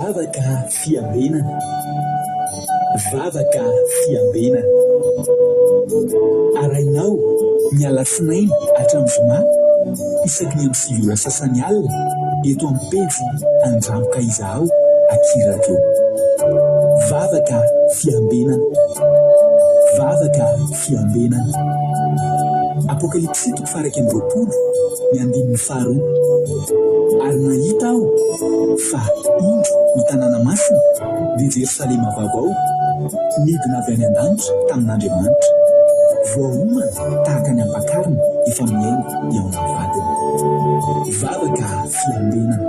Vavaka fiambenana. Vavaka fiambenana. Arainao miala sinainy hatramin'ny zoma isaky ny amin'ny sivy ora sasany alina eto amin'ny pejy Andramoka izaho Akiradio. Vavaka fiambenana. Vavaka fiambenana. Apokalipsy 1:20 ny 15. Ary nahita aho fa indro ny tanàna masina dia Jerosalema vaovao midina avy any an-danitra tamin'Andriamanitra, voaomana tahaka ny ampakarina efa miainga eo amin'ny vadiny. Vavaka fiambenana.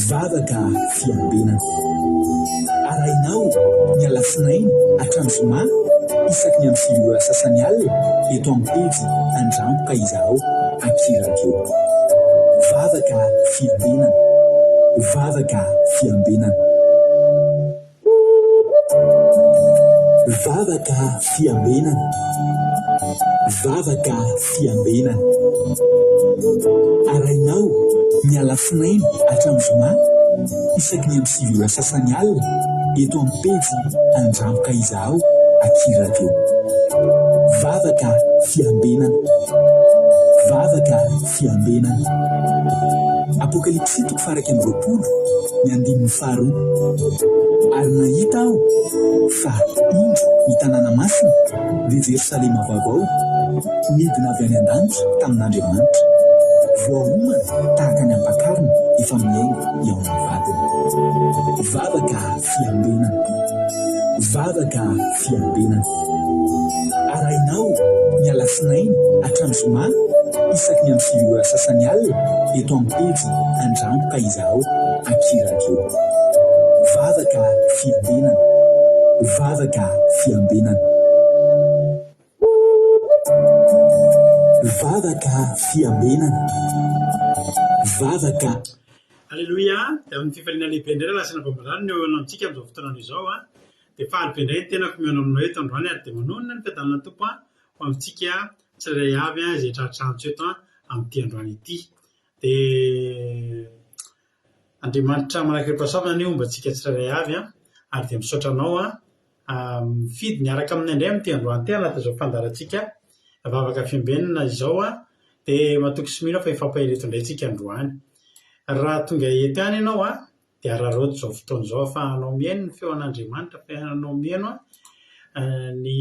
Vavaka fiambenana. Arainao ny alasinainy hatramin'ny zoma isaky ny amin'ny sivy ora sasany alina eto amin'ny pejy Andramoka izaho Akiradio. Vavaka fiambenana. Vavaka fiambenana. Vavaka fiambenana. Vavaka fiambenana. Arainao miala sinainy hatramin'ny zoma isaky ny amin'ny sivy ora sasany alina eto amin'ny pejy Andramoka izaho Akiradio. Vavaka fiambenana. Vavaka fiambenana. Apokalipsy 1:20 ny 12. Ary nahita aho fa indro ny tanàna masina dia Jerosalema vaovao midina avy any an-danitra tamin'Andriamanitra, voaomana tahaka ny ampakarina efa miainga eo amin'ny vadiny. Vavaka fiambenana. Vavaka fiambenana. Arainao ny alasinainy hatramin'ny zoma isaky ny amin'ny sivy ora sasany alina eto amin'ny pejy Andramoka izaho Akiradio. Vavaka fiambenana. Vavaka fiambenana. Vavaka fiambenana. Vavaka. Alleluia. Amin'ny fifaliana lehibe indray lasina bambarany ny eo amintsika amin'izao fotoana izao dia fahaly indray tena komiana aminao eto androany ary dia manonona ny fiadanana tompo ho amintsika tsirairay avy izay tratrantso eto amin'ity androany ity. Dia Andriamanitra manaraka mpasavana ny ombantsika tsirairay avy ary dia misaotra anao mifidy miaraka amin'ny indray amin'ity androany ity anaty izao fandarantsika vavaka fiambenana izao dia matoky sy mino fa ifampahireto indray tsika androany. Raha tonga eto ihany ianao dia araroto izao fotoana izao ahafahanao mihaino ny feon'Andriamanitra, ahafahanao mihaino ny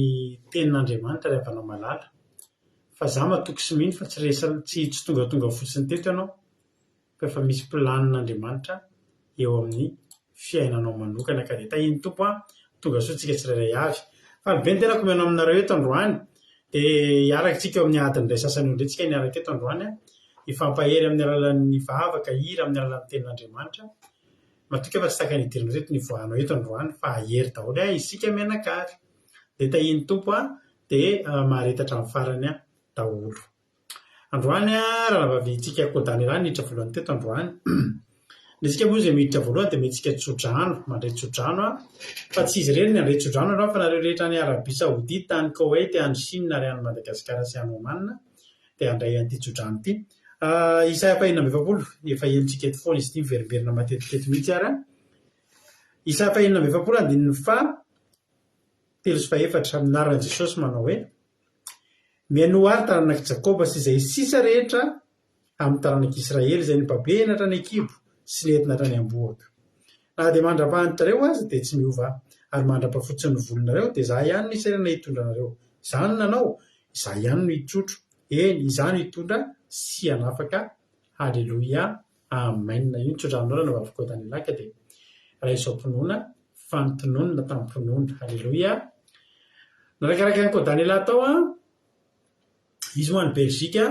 tenin'Andriamanitra rehefa anao malala. Fa izaho matoky sy mino fa tsy tonga fotsiny teto ianao fa efa misy planin'Andriamanitra eo amin'ny fiainanao manokana ka dia tahiny tompo tonga soantsika tsirairay avy. Fa ny beny tena komiana aminareo eto androany dia hiaraka tsika eo amin'ny adiny iray sasany indray tsika niaraka eto androany ifampahery amin'ny alalan'ny vavaka hira amin'ny alalan'ny tenin'Andriamanitra. Matoky efa tsy takany hidirana reto ny voanao eto androany fa ahery daholo isika mianakavy. Dia tahiny tompo dia maharetatra amin'ny farany daholo. Androany raha navavintsika kodany raha niditra voalohany teto androany. Ny tsika moa izay miditra voalohany dia mentsika tsodrano, mandray tsodrano fa tsy izy ireny ny handray tsodrano ianao fa nareo rehetra any Arabia Saodita, any Koweït, any Chine ary any Madagasikara sy any Oman dia handray an'ity tsodrano ity. Isaia 4:20 efa henontsika eto foana izy ity miverimberina matetika eto mihitsy ary. Isaia 4:20 3:4 minaran'i Jesosy manao hoe: mihaino ary taranak'i Jakoba sy izay sisa rehetra amin'ny taranak'Israely izay nibabenatra ny ankibo sy nentina hatrany am-bohaka. Na dia mandra-pahanitrareo aza dia tsy miova ary mandra-pahafotsy ny volonareo dia izaho ihany no isairana hitondra anareo. Izany nanao, izaho ihany no hitrotro. Eny, izaho no hitondra sy hanafaka. Halleluia. Amen. Io ny tsodranao na vavakotany laka dia raha izao mpinoana fanotononina tamin'ny mpinoana. Halleluia. Narakaraka ny kodany lahy tao izy moa any Belzika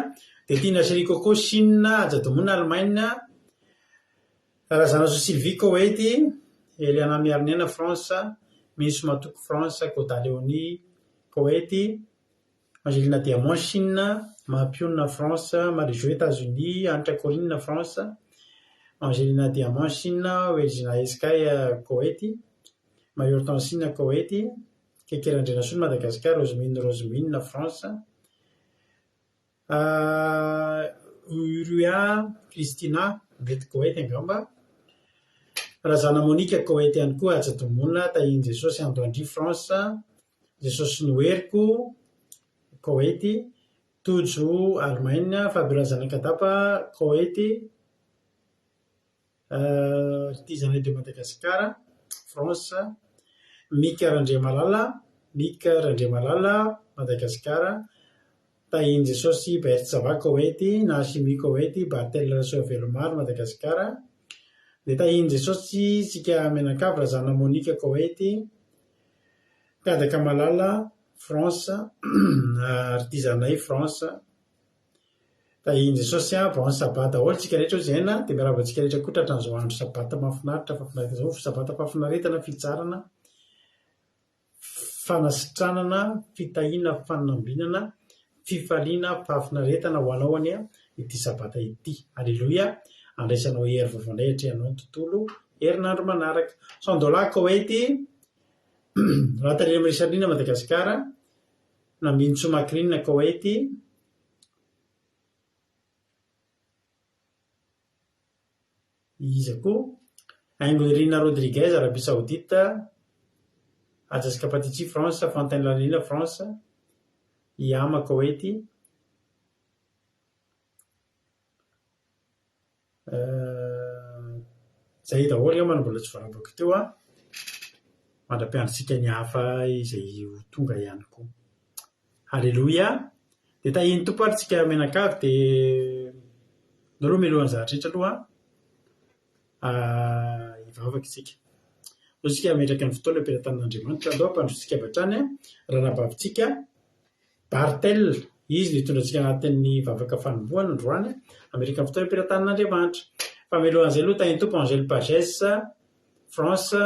dia tiana Sri Coco Chine, Ajadomona Allemagne, Razana Sylvie Koweït, Eliana Miarnena France, Minsy Matoky France, Koda Léonie Koweït, Angelina Diamant Chine, Mapiona France, Marie-Jo États-Unis, Anitra Corinne France, Angelina Diamant Chine, Welgina Eskay Koweït, Marie Hortensine Koweït, Kekerandrena Soly Madagascar, Rosemine France, Uria Christina mety Koweït angamba, razana Monika Koety ihany koa Ajatomona tahiny Jesosy Andoandry France Jesosy Noeriko Koety Tojo Allemagne Fabirazana Kadapa Koety Tizana de Madagasikara France Mika Randriamalala Madagasikara tahiny Jesosy Bertsava Koety Nashimi Koety Bartel Sovelomar Madagasikara dia tahiny Jesosy tsika menakavy razana Monika Koety Kadaka Malala France artizanay France tahiny Jesosy bon sabata daholo tsika rehetra zaina dia miarahaba antsika rehetra koa tratran'izao andro sabata mahafinaritra fafinaritra izao sabata fahafinaretana fitsarana fanasitranana fitahiana fanambinana fifaliana fahafinaretana ho anao any ity sabata ity. Alleluia. Andraisanao hery vaovandray hatrehanao ny tontolo herinandro manaraka. Sandola Koety Ratalina Marisalina Madagasikara Namintsy Makrina Koety iza koa Aingo Irina Rodriguez Arabie Saoudite Jessica Patici France Fontaine Lalina France Iama Koety zay daholo mana mbola tsy voarabako teo mandra-piandritsika ny hafa izay tonga ihany koa. Halleluia. Dia tahiny tompo ary tsika menakavy dia nareo milohan'ny zavatra rehetra aloha hivavaka isika. Eo isika metraka ny fotoana ampiran-tanin'Andriamanitra aloha mpandrotsika hatrany raha nabavintsika Bartel izy nitondrantsika anatin'ny vavaka fanombohana androany Amerika ny fotoana ampiran-tanin'Andriamanitra. Fa milohan'izay aloha tahiny tompo Angèle Pagès France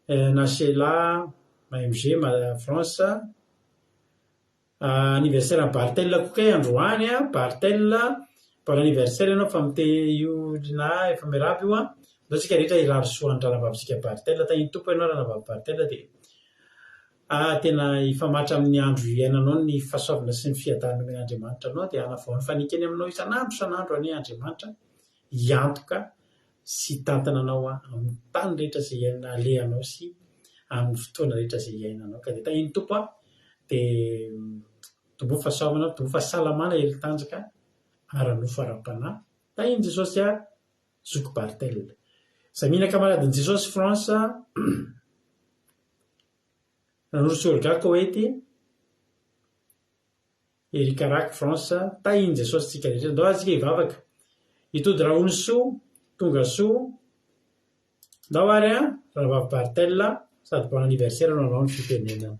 Nachela AMG France anniversaire Bartel koa androany Bartel mbola anniversaire ianao fa miteolina efa miarahaba io ndao tsika rehetra irary soan'ny raha nabavitsika Bartel tahiny tompo ianao raha nabavy Bartel dia tena ifamatra amin'ny andro iainanao ny fahasoavana sy ny fiadanana amin'ny Andriamanitra anao dia hanavao ny fanikany aminao isanandro any Andriamanitra hiantoka sy tantana anao amin'ny tany rehetra izay iainana alehanao sy amin'ny fotoana rehetra izay iainanao. Ka dia tahiny tompo dia tombo fahasoavana tombo fahasalamana hely tanjaka ara-no fara-panahy tahiny Jesosy Zoko Bartel. Zamina Kamaradin'i Jesosy France Nanosy Olga Koety Erika Rak France tahiny Jesosy tsika rehetra ndao azika hivavaka itody Raoul Soa tonga soa ndao ary rahavavy Bartel sady bon anniversaire nanao ny fitenenana.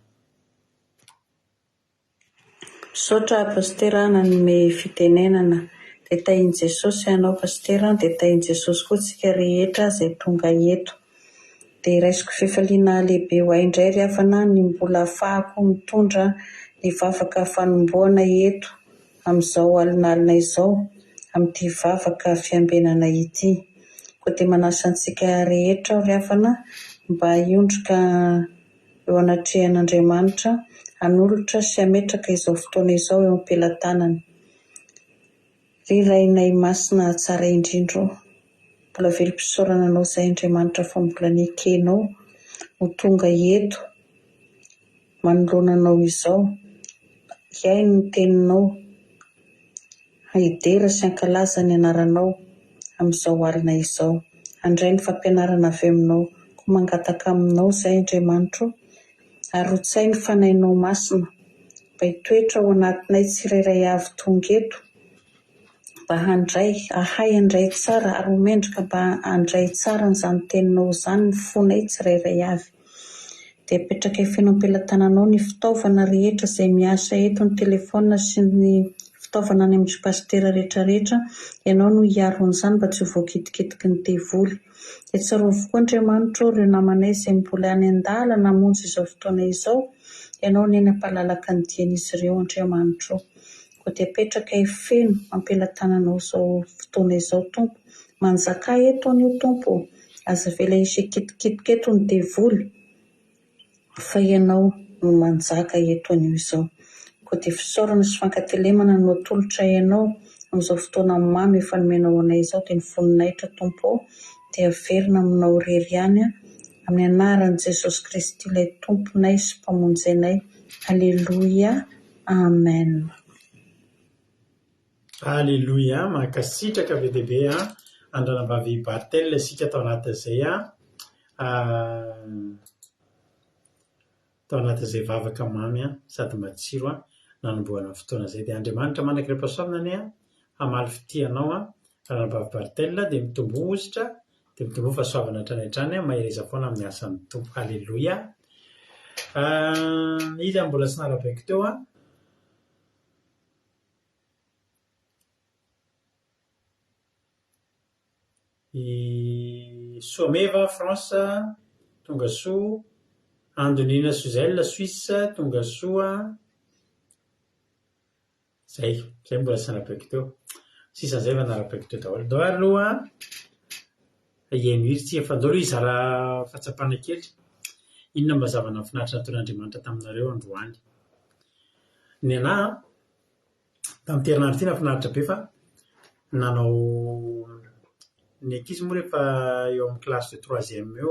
Misaotra pastera nanome fitenenana dia tahiny Jesosy ianao pastera dia tahiny Jesosy koa tsika rehetra izay tonga eto. Dia raisiko fifaliana lehibe ho ahy indray ry havana ny mbola ahafahako mitondra ny vavaka fanombohana eto amin'izao alinalina izao amin'ity vavaka fiambenana ity. Koa dia manasa antsika rehetra ry havana mba hiondrika eo anatrehan'Andriamanitra hanolotra sy hametraka izao fotoana izao eo am-pelantanany. Ry rainay masina tsara indrindro, mbola velom-pisaorana anao izay Andriamanitra fa mbola nikenao ho tonga eto manoloana anao izao. Iaino ny teninao, haidera sy hankalaza ny anaranao amin'izao alina izao. Handray ny fampianarana avy aminao, koa mangataka aminao izay Andriamanitra, arotsay ny fanainao masina mba hitoetra ao anatinay tsirairay avy tonga eto, mba ahay handray tsara ary homendrika mba handray tsara n'izany teninao izany ny fonay tsirairay avy. Dia apetraka hifeno am-pelantananao ny fitaovana rehetra izay miasa eto, ny telefona sy ny fitaovana any amin'ny pastera rehetrarehetra, ianao no hiaro an'izany mba tsy ho voakitikitiky ny devoly. Dia tsarovo Andriamanitra ireo namanay izay mbola any an-dala namonjy izao fotoana izao, ianao ny eny ampalalaka ny dian'izy ireo Andriamanitra. Koa dia apetraka hifeno am-pelantananao izao fotoana izao Tompo, manjaka eto an'io Tompo, aza vela hisy kitikitika eto ny devoly fa ianao no manjaka eto an'io izao. Koa dia fisaorana sy fankatelemana no atolotra ianao amin'izao fotoana mamy efa nomenao anay izao dia ny voninahitra Tompo, dia verina aminao rery ihany amin'ny anaran'i Jesosy Kristy ilay tomponay sy mpamonjenay. Aleloia, amen. Aleloia, mankasitraka be dia be andranam-bavy Bartel isika tao anatin'izay tao anatin'izay vavaka mamy sady matsiro nanomboana fotoana izay. Dia Andriamanitra mandrakariam-pahasoavana hamaly fitianao andranam-bavy Bartel dia mitombo ozitra dia mitombo fahasoavana hatrany hatrany mahireza foana amin'ny asan'ny tompo. Aleloia. Izy mbola tsy narabaiko teo i Someva France tonga soa, Andonina Suzelle Suisse tonga soa. Zay mbola tsy narabaiko teo. Sisan'izay va narabaiko teo daholo. Dao aloha ihamiry fa andao aloha izara fahatsapana kely. Inona mba zavana finaritra nataon'Andriamanitra taminareo androany? Ny anahy tamin'ny herinandro ity nafinaritra be fa nanao ny ankizy moa rehefa eo amin'ny classe de 3e eo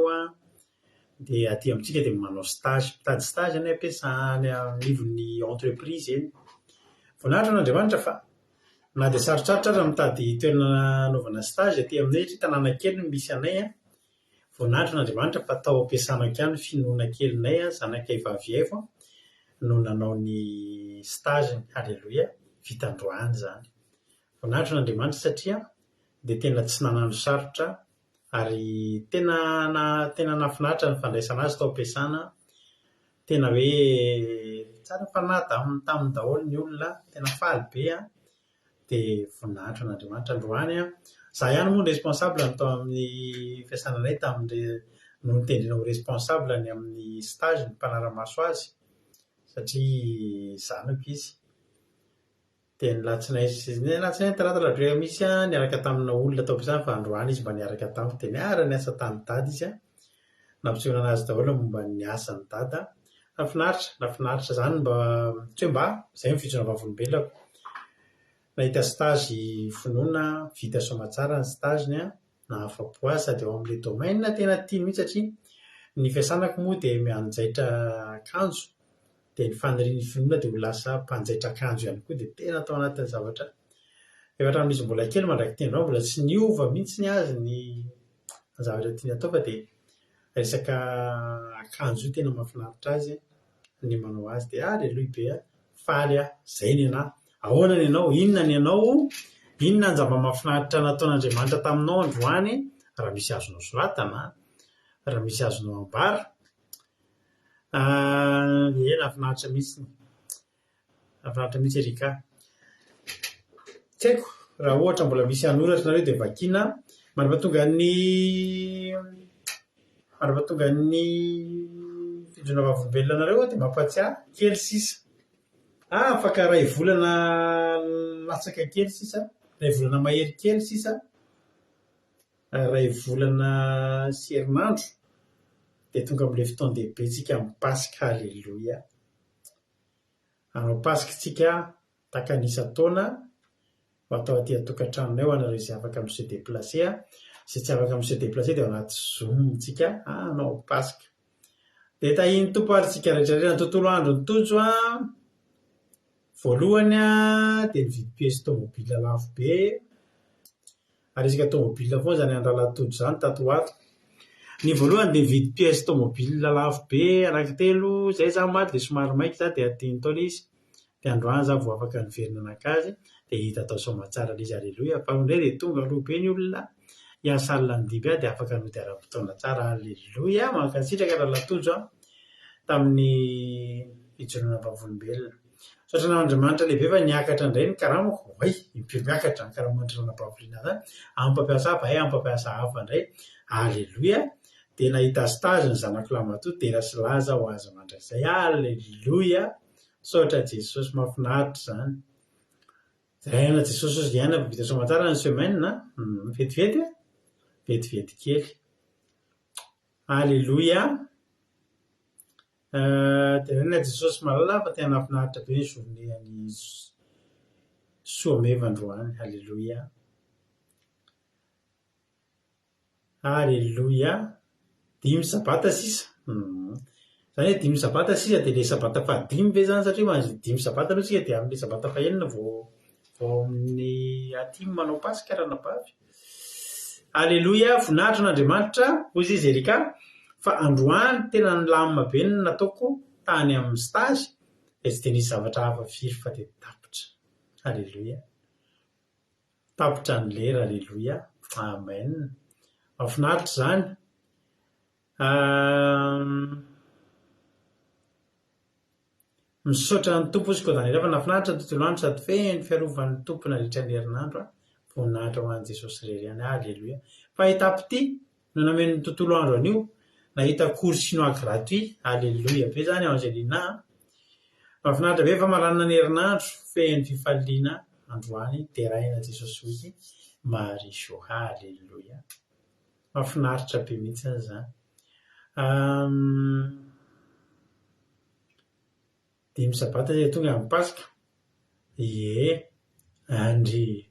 dia aty amintsika dia manao stage, mitady stage any ampiasany anivon'ny entreprise eny. Voninahitra n'Andriamanitra fa na dia sarotsarotra aza mitady toerana anaovana stage aty aminay satria tanàna kely no misy anay voninahitra n'Andriamanitra fa tao ampiasana ihany finoana kelinay zanakay vaviay no nanao ny stage. Aleloia, vitandroany zany. Voninahitra n'Andriamanitra satria dia tena tsy nanano sarotra ary tena nafinaritra ny fandraisana azy tao ampiasana. Tena hoe tsara fanahy tamin'ny daholo ny olona, tena faly be dia voninahitra n'Andriamanitra androany. Za ihany moa ny responsable tao amin'ny fiasananay tamin'ny no nitendrena ho responsable ny amin'ny stage ny mpanara-maso azy satria zanako izy. Dia ny latsinainy talata alarobia misy niaraka tamina olona tao ampiasana fa androany izy mba niaraka tamiko dia niara niasa tany dada izy nampisehoana anazy daholo momba ny asan'ny dada. Nafinaritra zany mba tsy hoe mba izay mifijona vavolombelako. Nahita stage finoana vita soamantsara ny stageny na afa-po azy sady eo amin'ilay domaine tena tiany mihitsy satria ny fiasanako moa dia mianjaitra akanjo dia ny fanirian'ny finoana dia ho lasa mpanjaitra akanjo ihany koa dia tena atao anatin'ny zavatra. Efa hatramin'izy mbola kely mandraky teny mbola tsy niova mihitsy ny azy ny zavatra tiany atao fa dia resaka akanjo io tena mahafinaritra azy ny manao azy dia aleloia be faly zay ny anahy. Ahoana ny ianao? Inona ny ianao? Inona ny zava-mahafinaritra nataon'Andriamanitra taminao androany? Raha misy azonao soratana, raha misy azonao ambara. Nafinaritra mihitsy erika. Tsy haiko raha ohatra mbola misy hanoratra nareo dia vakiana mampatonga ny fijona vavolombelona nareo dia mampatsiahy kely sisa. Afaka ray volana latsaka kely sisa, ray volana mahery kely sisa, ray volana sy herinandro dia tonga amin'ilay fotoan-dehibe tsika amin'ny Pasika. Aleloia. Hanao Pasika tsika takanisa-taona ho atao aty an-tokantranonay ho anareo izay afaka amin'ny déplacé izay tsy afaka amin'ny déplacé dia ao anaty Zoom tsika hanao Pasika. Dia tahiny tompo ary tsika rehetrarehetra ny tontolo andro ny tojo voalohany dia nividy piesy tômôbila lafo be. Ary resaka tômôbila foana zany andralatojo zany tato ato. Ny voalohany dia nividy piesy tômôbila lafo be anankitelo. Zay za maty dia somary maika za dia atiny taona izy. Dia androany za vao afaka niverina anakazy dia hita atao soamantsara izy. Aleloia. Fa indray dia tonga aloha be ny olona hiasa alina ny diby dia afaka nody ara-potoana tsara. Aleloia. Mankasitraka andralatojo tamin'ny fijonana vavolombelona. Sotra n'Andriamanitra lehibe fa niakatra indray ny karamako. Impiry miakatra ny karamanitra nanam-pavoriana zany. Ampampiasa hafa, ampampiasa hafa indray. Aleloia. Dia nahita stage ny zanako lamatoa tera sy laza ho azy mandrakizay. Aleloia. Sotra Jesosy mahafinaritra zany. Zay na Jesosy ihany vita soamantsara ny semaine vetivety kely. Aleloia. Dia na Jesosy malala fa tena nafinaritra be ny journée-ny Someva androany. Aleloia. Alleloia. 5 sabata sisa. Zany hoe 5 sabata sisa dia le sabata fahadimy ve zany satria mahazo 5 sabata aloha sika dia amin'le sabata fahaenina vao amin'ny atimy manao pasika ranabavy. Alleloia. Voninahitra n'Andriamanitra hoy izy Erika fa androany tena nilamina be ny nataoko tany amin'ny stage dia tsy dia nisy zavatra hafa firy fa dia tapitra. Alleloia. Tapitra ny lera. Alleloia. Amen. Mahafinaritra izany. Misaotra ny tompo izy koa izany rehefa nahafinaritra ny tontolo andro sady feno fiarovan'ny tompo nandritra ny herinandro voninahitra ho an'i Jesosy irery ihany. Alleloia. Fa etapy ity no namen'ny tontolo andro anio nahita cours chinois gratuit. Alleloia be zany Angelina. Mahafinaritra be fa maranana ny herinandro feno fifaliana androany teraina Jesosy hoy Marie-Jo. Alleloia. Mahafinaritra be mihitsy izany. 5 sabata zay tonga amin'ny pasika. Andry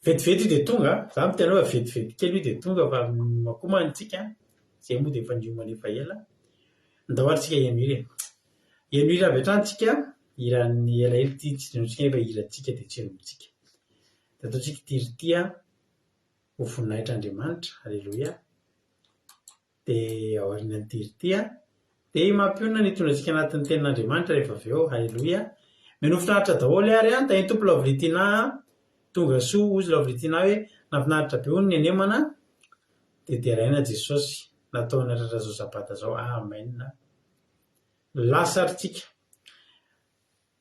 vetivety dia tonga. Za mitena hoe vetivety kely io dia tonga fa makomantsika zay moa dia efa niomana efa ela. Ndahoatritsika enoira avy hatransika iran'ny elaela ty tsiranotsika efa irantsika dia tsiromontsika. Dia ataontsika tirtia ho voninahitran'Andriamanitra. Alleloia. Dia aorian'ny tirtia dia mampionana ny tondratsika anatin'ny tenin'Andriamanitra rehefa avy eo. Alleloia. Meno finaritra daholo ary an tainy tompo lavoritina tonga soa ozy lavoritina hoe nafinaritra be hono ny anemana dia teraina Jesosy nataona ratra zao sabata zao. Amen. Lasaritsika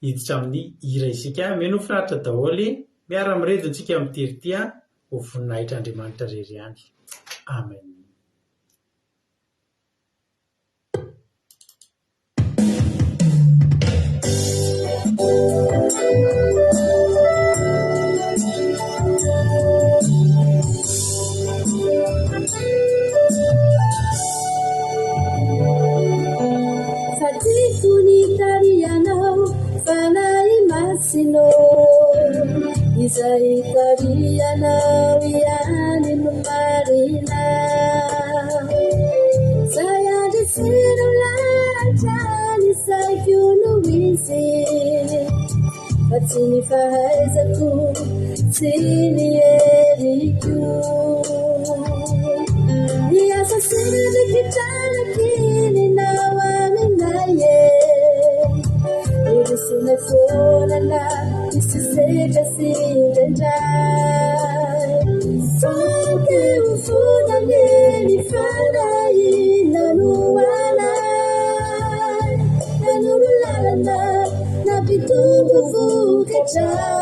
hiditra amin'ny hira isika. Meno finaritra daholo miara-miredontsika amin'ny tirtia ho voninahitran'Andriamanitra rery ihany. Amen. Izay tarianao ihany no marina zay andrisiro lahatra ny saiko no izy fa tsy ny fahaizako tsy ny heriko ny asa sirikitanaky ninao aminaye irosonay fonana isiseka sindendray soke ufunane ni fanai nanuanay nanurulalana napitubu vuketray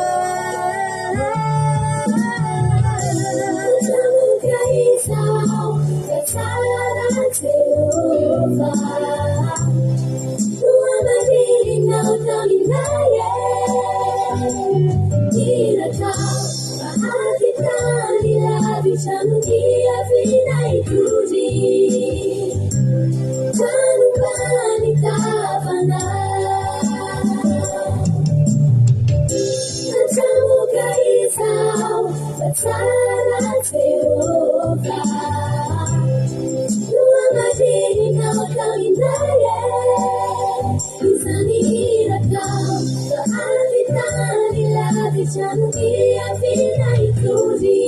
Jamukaisau katsara Jehova Tuamarina utamina bahagitani labi changia vina ikudi tanubani kavana Jamuka isau Batsara Jehova Dua madina utaminaye Isanira kau bahagitani labi changia vina ikudi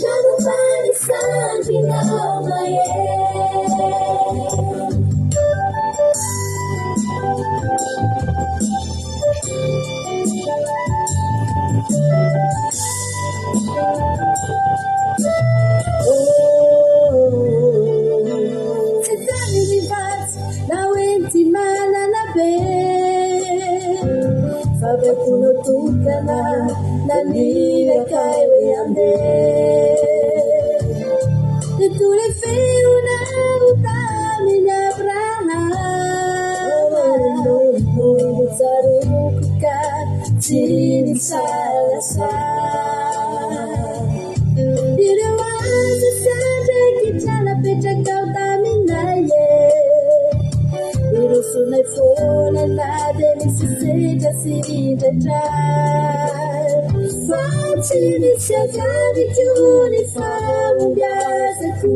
tanubani sanji naumaye Sedani libat nawenti malala be Fabe kuno tukana nanire kaiwe ande Tule feuna utamina praha Zarukuka Tini salasa Dirawaza sade kitala pecha kautaminaye Irusune fona nade nisiseka sirindetrai Sinisajari juni famu biasa tu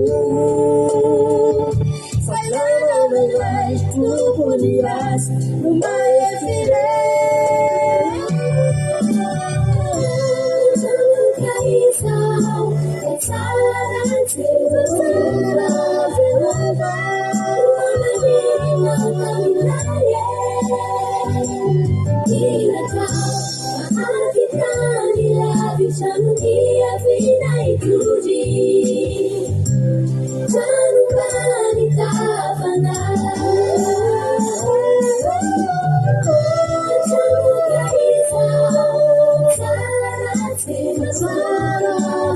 Salama melai tubuh diras Lumaya fire Jangan kaisau Kesalahan sebesar Berubah Menjadi kami raya Bila kau kita dilapiskan dia bina itu ji jangan kita pandang jangan risau salah sesuatu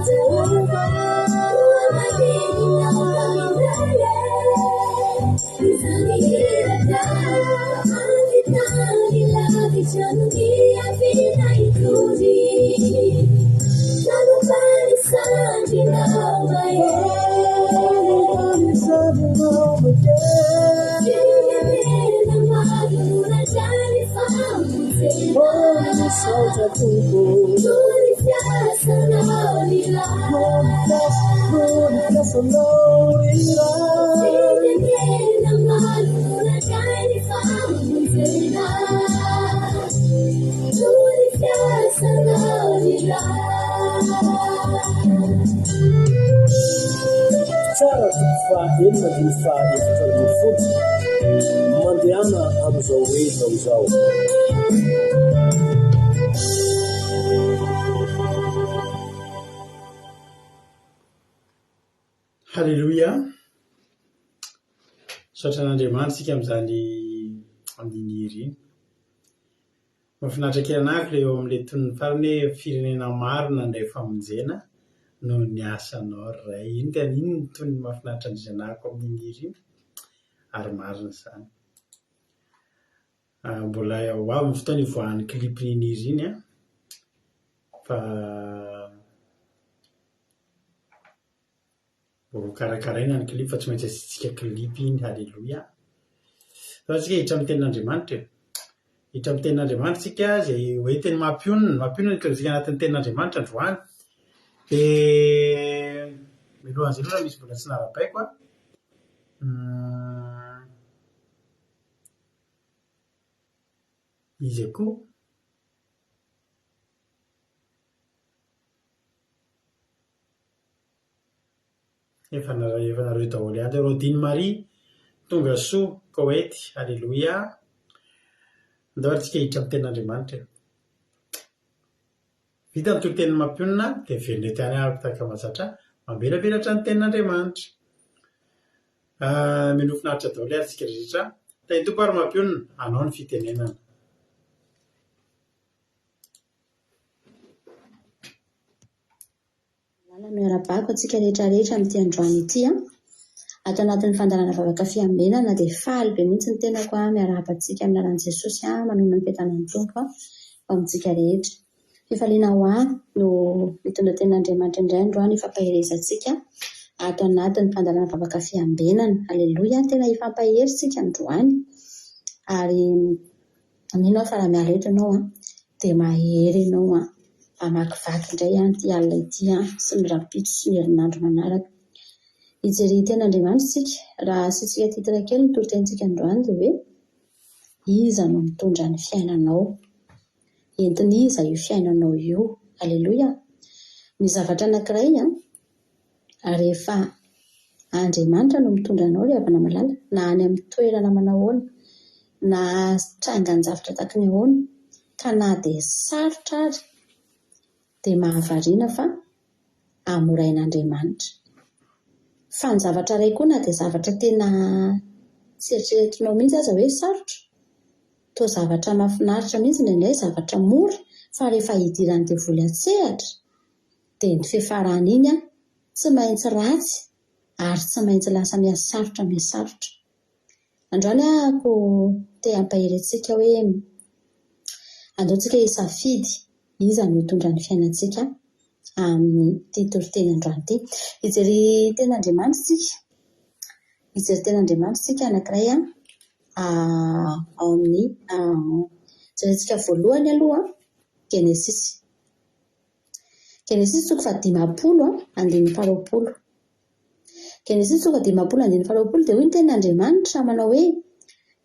terlupa mati dalam daya bisa dikirakan kita dilapiskan dia bina itu ji jangan barisan di nama Tsara fahaenina ny fahaefatra ny folo mandehana amin'izao oenao izao. Halleluja. Saotra n'Andriamanitra sika amin'izany amin'ny heri iny. Mahafinaritra kely anako ilay eo amin'ilay tonony farany hoe firenena maro nandray famonjena noho ny asanao ray. Iny tena iny ny tony mahafinaritra andrisanako amin'ny heri iny ary marina izany. Mbola ho avy ny fotoana ivoahan'ny klipin'iny heri iny fa karakaraina ny klip fa tsy maintsy asitsika klip iny. Halleluja. Fa tsika hiditra amin'ny tenin'Andriamanitra hiditra amin'ny tenin'Andriamanitra tsika izay hoe teny mampionina ny krizika anatin'ny tenin'Andriamanitra androany. Dia milohan'izay aloha misy mbola tsy narabaiko izy koa efa nareo daholo ihany. Rodine Marie tonga soa Koety. Halleluja. Andao ary tsika hiditra amin'ny tenin'Andriamanitra. Vita ny toro-teny mampionina dia velona tany avy tahaka mahazatra mamelavelatra ny tenin'Andriamanitra. Mino finaritra daholo ary tsika rehetra. Tany tompo ary mampionina anao ny fitenenana. Miarabako antsika rehetrarehetra amin'ity androany ity ato anatin'ny fandarana vavaka fiambenana dia faly be mihitsy ny tenako miarabantsika amin'ny alalan'i Jesosy manona ny fitanan'ny tompo amintsika rehetra. Fifaliana ho no mitondra tenin'Andriamanitra indray androany ifampaherezantsika ato anatin'ny fandarana vavaka fiambenana. Halleluja. Tena ifampahery androany ary aminao fa raha miala eto ianao dia mahery ianao amakivaky indray ty alina ity sy mirapitso sy herinandro manaraka. Hijery tenin'Andriamanitra tsika raha asitsika titira kely ny toro-tenitsika androany dia hoe iza no mitondra ny fiainanao, entiny iza io fiainanao io. Halleluja. Ny zavatra anankiray rehefa Andriamanitra no mitondra anao ry havana malala na any amin'ny toerana manahoana na trangan-javatra tahaka ny ahoana ka na dia sarotra ary dia mahavariana fa amorain'Andriamanitra. Fa ny zavatra iray koa na dia zavatra tena tsy eritreretinao mihitsy aza hoe sarotra, toa zavatra mahafinaritra mihitsy indraindray zavatra mora, fa rehefa hidirany dia voly atsehatra dia ny fiafarany iny tsy maintsy ratsy ary tsy maintsy lasa mihasarotra. Androany ako te hampahery antsika hoe andaontsika hisafidy iza no mitondra ny fiainantsika amin'ny toro-teny androany ity. Hijery tenin'Andriamanitra tsika anankiray ao amin'ny jerentsika voalohany aloha Genesisy. Genesis toko fa 10 andiny 20. Genesis toko 10 andiny 20 dia hoy ny tenin'Andriamanitra manao hoe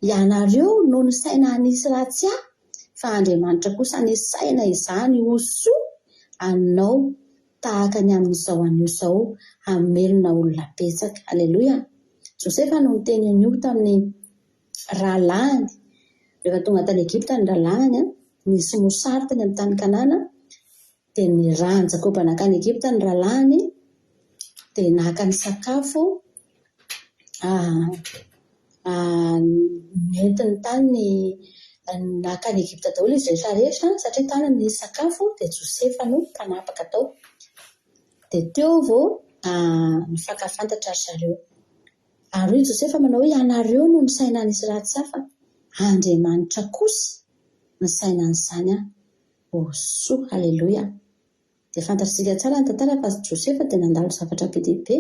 ianareo no ny saina anisy ratsy ahy fa Andriamanitra kosa anisy saina izany ho soa anao tahaka ny amin'izao anio izao hamelona olona betsaka. Aleloia. Josefa no niteny anio tamin'ny rahalahiny rehefa tonga tany Egypta ny rahalahiny nisy mosary tany amin'ny tany Kanana dia nirany Jakoba nakany Egypta ny rahalahiny dia naka ny sakafo nentiny tany nakany Egypta daholo izy rehetrarehetra satria tany ny sakafo dia Josefa no mpanapaka tao dia teo vao nifankafantatra ry zareo. Ary Josefa manao hoe ianareo no ny saina anisy ratsy hafa Andriamanitra kosa ny saina an'izany ho soa. Aleloia. Dia fantatsika tsara ny tantara fa Josefa dia nandalo zavatra be dia be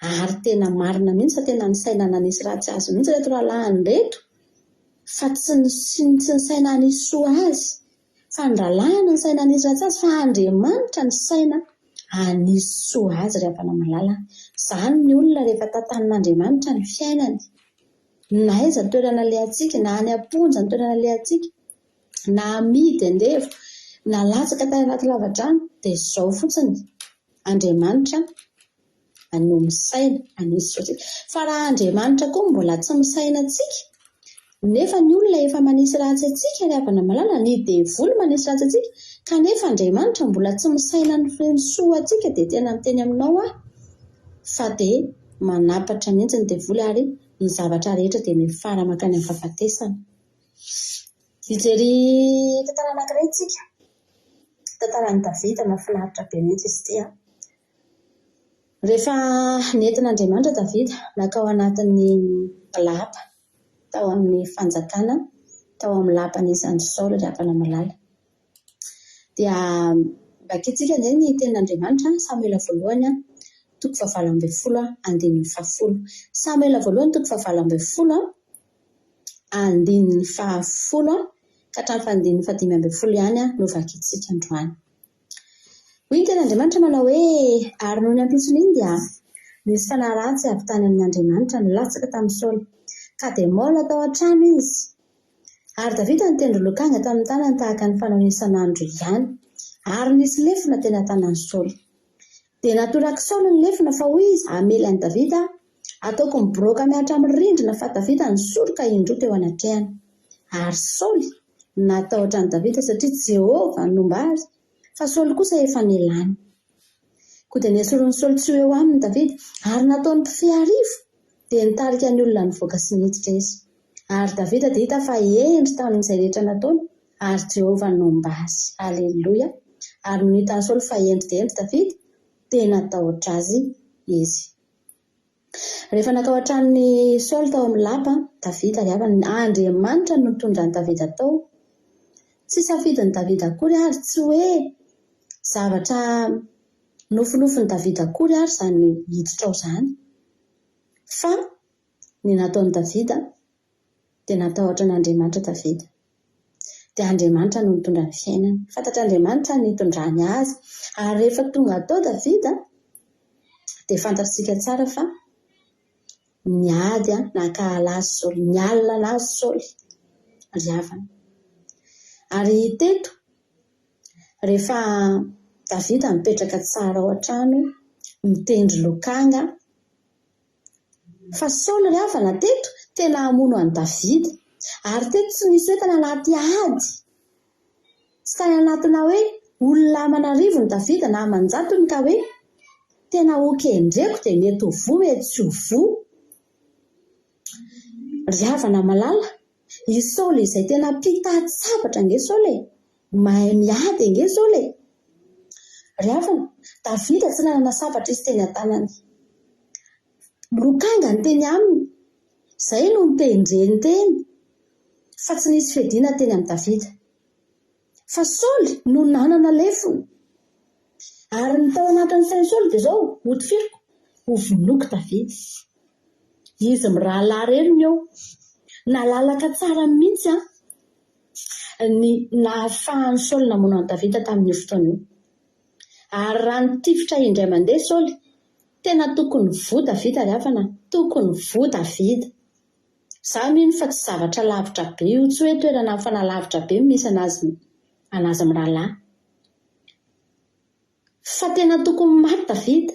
ary tena marina mihitsy fa tena ny saina nanisy ratsy azy mihitsy reto rahalahiny reto fa tsy ny saina anisy soa azy fa ny rahalahiny ny saina anisy ratsy azy fa Andriamanitra ny saina anisy soa azy ry hapana malala. Izany ny olona rehefa tantanin'Andriamanitra ny fiainany na aiza ny toerana lehantsika na any am-ponja ny toerana lehantsika na amidy andevo na latsaka tany anaty lavadrano dia izao fotsiny Andriamanitra no misaina anisy soa antsika. Fa raha Andriamanitra koa mbola tsy misaina antsika nefa ny olona efa manisy ratsy antsika ry hapana malala ny devoly manisy ratsy antsika kanefa Andriamanitra mbola tsy misaina ny soa antsika dia tena miteny aminao fa dia manapatra mihitsy ny devoly ary ny zavatra rehetra dia mifara makany amin'ny fahafatesana. Hijery tantara anankiray tsika, tantaran'i Davida mahafinaritra be mihitsy izy ity. Rehefa nentin'Andriamanitra Davida nakao anatin'ny lapa tao amin'ny fanjakana tao amin'ny lapan'izany Saoly ry hapana malala dia bakitsika izay ny tenin'Andriamanitra Samuela voalohany toko 7 andininy 10. Samuela voalohany toko 7 andininy 10 ka hatramin'ny andininy 15 ihany no vakitsika androany. Hoy ny tenin'Andriamanitra manao hoe ary noho ny ampitsony iny dia nisy fanahy ratsy avy tany amin'Andriamanitra nilatsaka tamin'ny Saoly ka dia Mola tao an-trano izy. Ary Davida nitendry lokanga tamin'ny tanany tahaka ny fanaony isan'andro ihany ary nisy lefina teny an-tanan'i Saoly. Dia natoraka Saoly ny lefina fa hoy izy amely an'i Davida ataoko mibaoroka miaritra amin'ny rindrina fa Davida nisoroka indroa teo anatrehany. Ary Saoly natahotra an'i Davida satria Jehovah nomba azy fa Saoly kosa efa nelany. Koa dia nesoron'ny Saoly tsy eo aminy Davida ary nataony mpifeharivo dia nitarika ny olona nivoaka sy niditra izy. Ary Davida dia hita fa endry tamin'izay rehetra nataony ary Jehovah nomba azy. Aleloia. Ary no hitan'ny Saoly fa endry dia endry Davida dia natahotra azy izy. Rehefa nakao an-tranon'ny Saoly tao amin'ny lapa Davida ry havana Andriamanitra no nitondra ny Davida tao. Tsy safidin'ny Davida akory ary tsy hoe zavatra nofinofiny Davida akory ary izany hiditra ao izany fa ny nataon'i Davida dia natahotra n'Andriamanitra Davida. Dia Andriamanitra no nitondra ny fiainany. Fantatr'Andriamanitra ny hitondrany azy ary rehefa tonga tao Davida dia fantatsika tsara fa niady nankahalazy Saoly, nialina anazy Saoly ry havana. Ary teto rehefa Davida mipetraka tsara ao an-trano mitendry lokanga fa Saoly ry havana teto tena hamono an'i Davida ary teto tsy nisy hoe tany anaty ady tsy tany anatina hoe olona aman'arivo ny Davida na aman-jatony ka hoe tena okendreko dia mety ho vo mety tsy ho vo ry havana malala. I Saoly izay tena mpitady sabatra nge Saoly mahay miady nge Saoly ry havana. Davida tsy nanana sabatra izy teny an-tanany, lokanga ny teny aminy, izay no mitendreny teny fa tsy nisy fediana teny amin'ny Davida fa Saoly no nanana lefona ary ny tao anatin'ny sain'i Saoly dia izao otifiriko ho vonoako Davida. Izy mirahalahy reriny eo nalalaka tsara mihitsy ny nahafahan'ny Saoly namono an'i Davida tamin'ny fotoana io Ary raha nitifitra indray mandeha Saoly, tena tokony vota vita ry havana, tokony vota vita. Za mino fa tsy zavatra lavitra be io, tsy hoe toerana fanalavitra be misy anazy mirahalahy. Fa tena tokony maty Davida.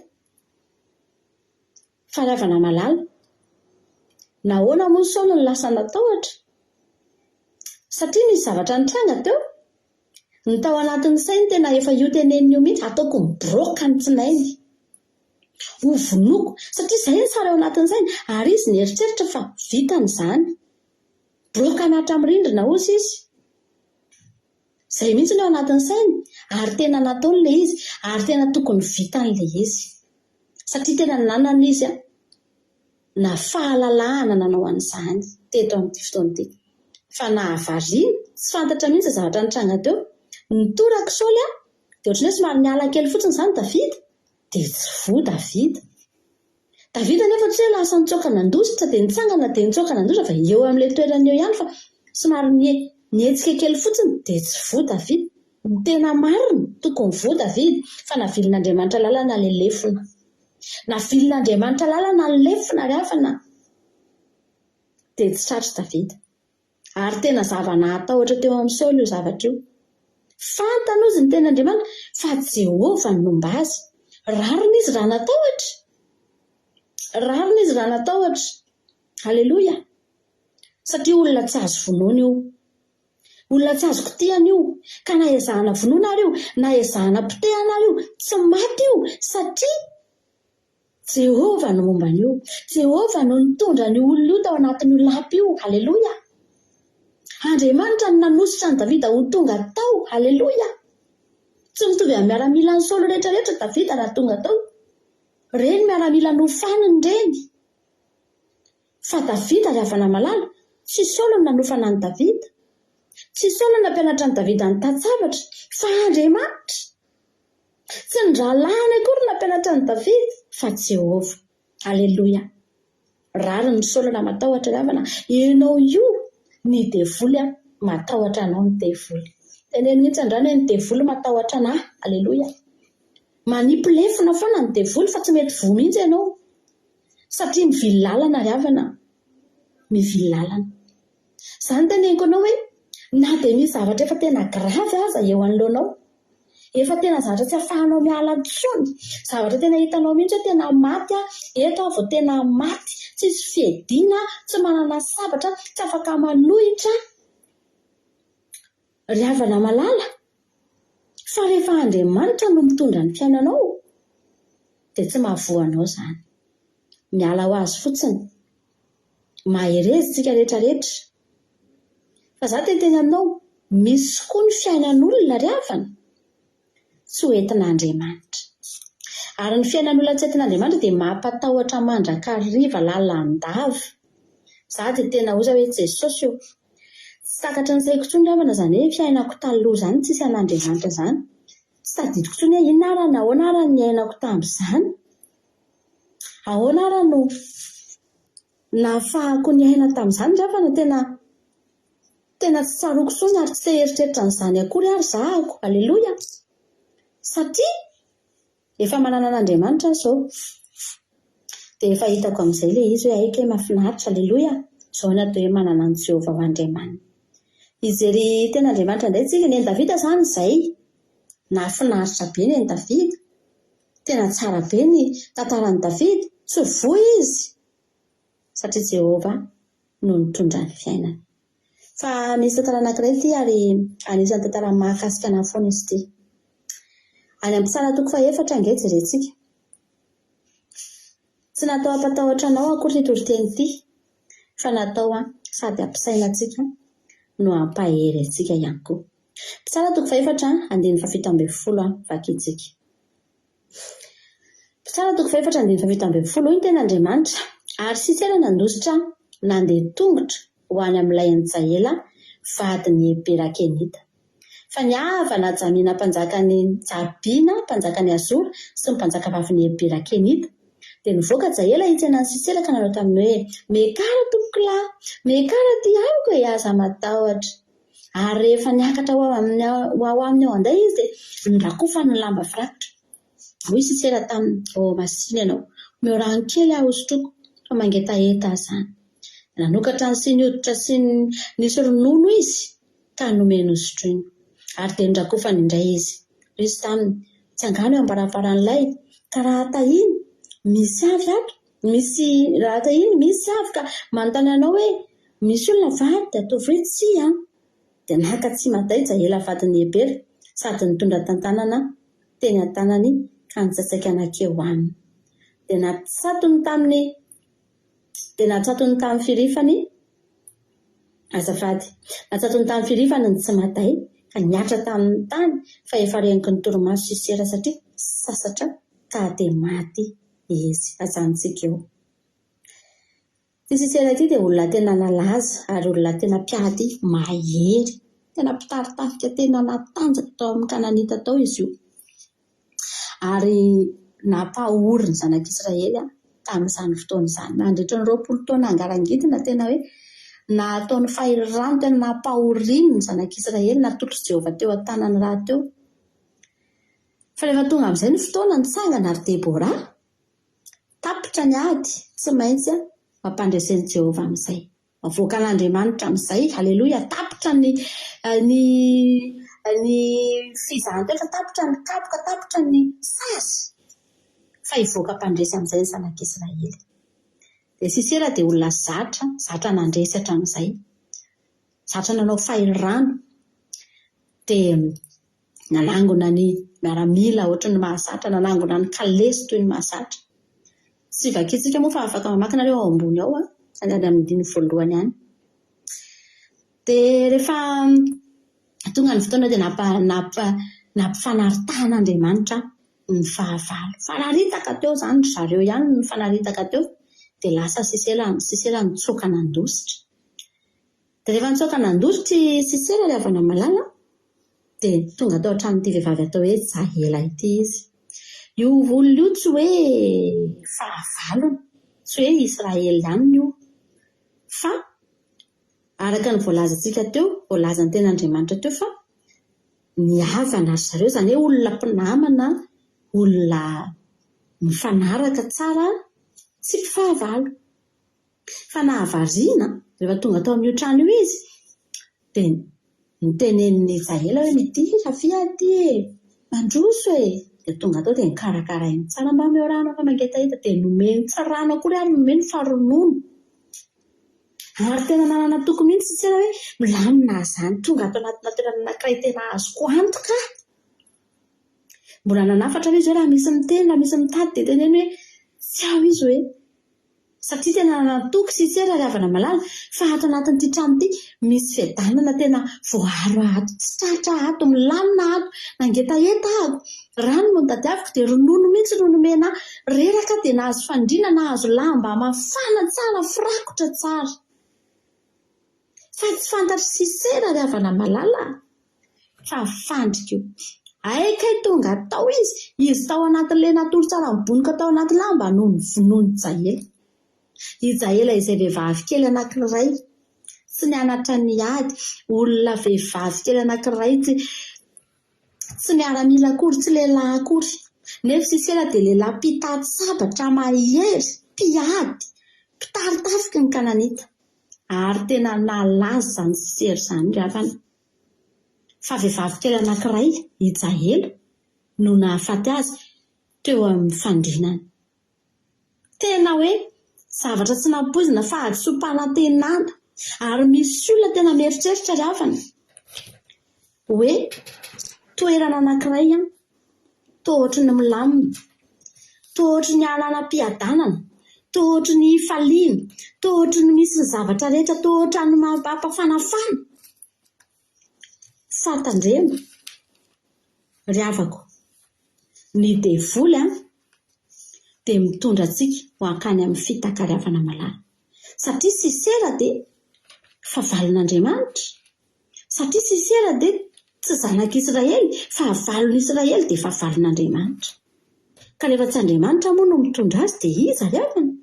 Fa ry havana malala, nahoana moa Saoly ny lasa natahotra? Satria nisy zavatra nitranga teo. Ny tao anatin'ny sainy tena efa io teneniny io mihitsy, ataoko mibrôka ny tsinainy. Ho vonoko, satria izay ny tsara ao anatin'ny sainy, ary izy nieritreritra fa vitany izany. Brôka miatra amin'ny rindrina ozy izy. Izay mihitsy ny ao anatin'ny sainy, ary tena nataony ilay izy, ary tena tokony vitany ilay izy. Satria tena nanana izy na fahalalahana nanao an'izany teto amin'ity fotoana ity. Fa nahavariana, tsy fantatra mihitsy zavatra nitranga teo. Nitoraka Saoly dia ohatran'ny hoe somary niala kely fotsiny izany Davida, dia tsy voa Davida. Davida nefa tsy hoe lasa nitsoaka nandositra dia nitsangana dia nitsoaka nandositra fa eo amin'ilay toerana eo ihany, fa somary nietsika kely fotsiny dia tsy voa Davida. Tena marina, tokony voa Davida, fa navilin'Andriamanitra lalana ilay lefona. Navilin'Andriamanitra lalana ny lefona ry havana. Dia tsy tratry Davida. Ary tena zava-nahatahotra teo amin'ny Saoly io zavatra io. Fantany ozy ny ten'Andriamanitra fa Jehovah no nomba azy. Rarina izy raha natahotra. Rarina izy raha natahotra. Halleloja. Satria olona tsy azo vonoana io. Olona tsy azo kitihana io. Ka na ezahana vonoana ary io, na ezahana potehana ary io, tsy maty io. Satria Jehovah no momba an'io. Jehovah no nitondra ny olona io tao anatin'io lapy io. Halleloja. Andriamanitra no nanositra ny Davida ho tonga tao. Halleloja. Tsy mitovy amin'ny miaramila ny Saoly rehetrarehetra Davida raha tonga tao. Reny miaramila nofaniny reny. Fa Davida ry havana malala, tsy Saoly no nanofana ny Davida. Tsy Saoly no nampianatra ny Davida ny tantjavatra, fa Andriamanitra. Tsy ny rahalahy akory no nampianatra ny Davida, fa Jehovah. Halleloja. Rariny ny Saoly raha matahotra ry havana. Ianao io ny devoly matahotra anao ny devoly. Teneno mihitsy andrano hoe ny devoly matahotra anahy. Halleloja. Manipilefona foana ny devoly fa tsy mety voa mihitsy ianao. Satria mivily lalana ry havana. Mivily lalana. Izany teneniko anao hoe na dia misy zavatra efa tena gravy aza eo anoloanao, efa tena zavatra tsy ahafahanao miala intsony, zavatra tena hitanao mihitsy hoe tena maty, eto vao tena maty, tsisy fiadiana, tsy manana sabatra, tsy afaka manohitra. Ry havana malala, fa rehefa Andriamanitra no mitondra ny fiainanao, dia tsy mahavoanao izany. Miala ho azy fotsiny. Maherezy tsika rehetrarehetra. Fa za tenteny aminao, misy koa ny fiainan'olona ry havana tsy ho entin'Andriamanitra. Ary ny fiainan'olona tsy entin'Andriamanitra dia mampatahotra mandrakariva lalandava. Za dia tena oza hoe Jesosy io. Tsy takatra ny saiko intsony ry havana izany hoe fiainako taloha izany tsisy an'Andriamanitra izany. Tsy tadidiko intsony hoe inona ary ahoana ary ny ainako tamin'izany. Ahoana ary no nahafahako ny aina tamin'izany ry havana, tena tsy tsaroako intsony ary tsy eritreritra n'izany akory ary zahako. Halleloja. Satria efa manana an'Andriamanitra izao. Dia efa hitako amin'izay ilay izy hoe aika mahafinaritra. Halleloja. Izao ny atao hoe manana an' Jehovah ho Andriamanitra. Ijery tena Andriamanitra indray tsika. Ny Davida izany izay nahafinaritra be ny Davida. Tena tsara be ny tantaran'i Davida. Tsy voa izy. Satria Jehovah no nitondra ny fiainana. Fa misy tantara anankiray ity ary anisan'ny tantara mahakasika anahy foana izy ity. Any amin'ny psalma toko 4 ange jerentsika. Tsy natao hampatahotra anao akory ity toriteny ity, fa natao sady hampisaina antsika no hampahery antsika ihany koa. Psalma toko 4 andiny 7 vakitsika. Psalma toko 4 andiny 7 iny tena Andriamanitra, ary sisy nandositra nandeha tongotra ho any amin'ilay Jaela vadiny Berakenita. Fa niavana Jamina mpanjakany Jabina, mpanjakany Azora sy ny mpanjaka vaviny Berakenita. Dia nivoaka Jaela hitsena ny Sisera ka nanao taminy hoe mekara tompokolahy, mekara ty amiko e aza matahotra. Ary rehefa niakatra ho ao aminy ao indray izy dia nirakofany ny lamba firakotra. hoy sisera tamin'ny masiny ianao miorano kely aho osotroko fa mangetaheta zany nanokatra ny siny hoditra sy nisy ronono izy ka nomeno osotro iny ary dia nindrakofany indray izy taminy tsy angano eo ambaraparan'ilay ka raha tahiny misy avy ato misy raha tahiny misy avy ka manontany anao hoe misy olona vady dia ataovy hoe tsy dia naka tsy madaija ela vadiny hebera sady nitondra tantanana teny an-tanany ka nitsatsaika anakeo aminy dia natsatony tamin'ny firifany azafady natsatony tamin'ny firifany ny tsy maday ka niatra tamin'ny tany fa efa reniko ny torimaso sisera satria sasatra ka dia maty izy ajanontsika eo. Ty sisera ity dia olona tena nalaza ary olona tena mpiady mahery tena mpitaritafika tena natanjaka tao amin'ny Kananita tao izy io ary nampahory ny zanak'Israely tamin'izany fotoana izany nandritra ny 20 taona angarangidina tena hoe nataony fahirano tena nampahoriny ny zanak'Israely natotry Jehovah teo an-tanany raha teo fa rehefa tonga amin'izay ny fotoana nitsangana ary Debora tapitra ny ady tsy maintsy mampandresen'i Jehovah amin'izay mavoaka an'Andriamanitra amin'izay haleloia tapitra ny fizahanteo fa tapitra ny kapoka tapitra ny sasy fa hivoaka mpandresy amin'izay ny zanak'Israely dia Sisera dia olona zatra nandresy hatramin'izay zatra nanao fahirano dia nanangona ny miaramila ohatry ny mahazatra nanangona ny kalesy toy ny mahazatra sy vakitsika moa fa afaka mamakinareo ao ambony ao sangany amin'ny 1 ihany dia rehefa tonga ny fotoana dia nampifanaritàn'Andriamanitra ny fahavalo fanaritaka teo zany zareo ihany ny fanaritaka teo dia lasa Sisera nitsoka nandositra dia rehefa nitsoka nandositra Sisera ilay avana malala dia tonga tao hatramin'ity vehivavy atao hoe Jahela ity izy io olona io tsy hoe fahavalony tsy hoe Israely ihany io fa araka ny voalazantsika teo voalazany tena Andriamanitra teo fa niavana zareo zany hoe olona mpinamana olona mifanaraka tsara tsy mpifahavalo fa nahavariana rehefa tonga tao amin'io trano io izy dia nitenen'ny Jahela hoe midira fia ty mandroso dia tonga tao dia nikarakara iny tsara mba miorano fa mangetaheta dia nomeny tsy rano akory ary nomeny faronono ary tena nanana toko mihitsy Sisera hoe milamina zany tonga atao anatina toerana anankiray tena azoko antoka mbola nanafatra izy hoe raha misy miteny raha misy mitady dia teneny hoe tsy aho izy hoe satria tena nanatoky Sisera ravana malala fa ato anatin'ity trano ity misy fiadanana tena voaro ato tsy tratra ato milamina ato nangetaheta ato rano no tadiaviko dia ronono mihitsy no nomena reraka dia nahazo fandriana nahazo lamba mafana tsara firakotra tsara fa tsy fantatry Sisera ravana malala fa fandrika io aika tonga tao izy tao anatin'ilay natory tsara mibonika tao anaty lamba no vonoiny Jahela izay vehivavy kely anankiray tsy nianatra ny ady olona vehivavy kely anankiray tsy miaramila akory tsy lehilahy akory nefa Sisera dia lehilahy mpitady sabatra mahery mpiady mpitaritafika ny Kananita ary tena nalaza zany Sisera zany ravana fa vehivavy kely anankiray i Jahela no nahafaty azy teo amin'ny fandrinany tena hoe zavatra tsy nampoizina fa adisompanantenana ary misy olona tena mieritreritra ravana hoe toerana anankiray tohotry ny milamina tohotry ny anana mpiadanana tohotry ny faliana tohotry ny misy zavatra rehetra tohotry ny mampafanafana fatandrema ry havako ny devoly dia mitondra antsika ho ankany amin'ny fitakaravana malala satria Sisera dia fahavalon'Andriamanitra satria Sisera dia tsy zanak'Israely fa havalon'ny Israely dia fahavalon'Andriamanitra ka rehefa tsy Andriamanitra moa no mitondra azy dia iza ry havana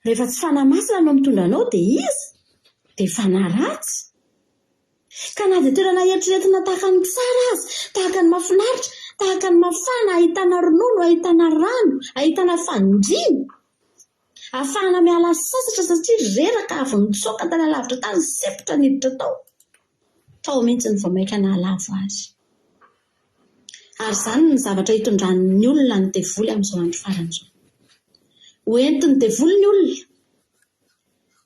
rehefa tsy fanahy masina no mitondra anao dia iza dia fanaratsy ka na dia toerana eritreretina tahaka ny tsara azy, tahaka ny mahafinaritra, tahaka ny mafana, ahitana ronono, ahitana rano, ahitana fandriana, ahafahana miala sasatra satria reraka avy nitsoaka tany alavitra tany sepotra niditra tao mihitsy ny vao maika nahalavo azy. Ary izany ny zavatra hitondran'ny olona ny devoly amin'izao andro farany izao. Hoentin'ny devoly ny olona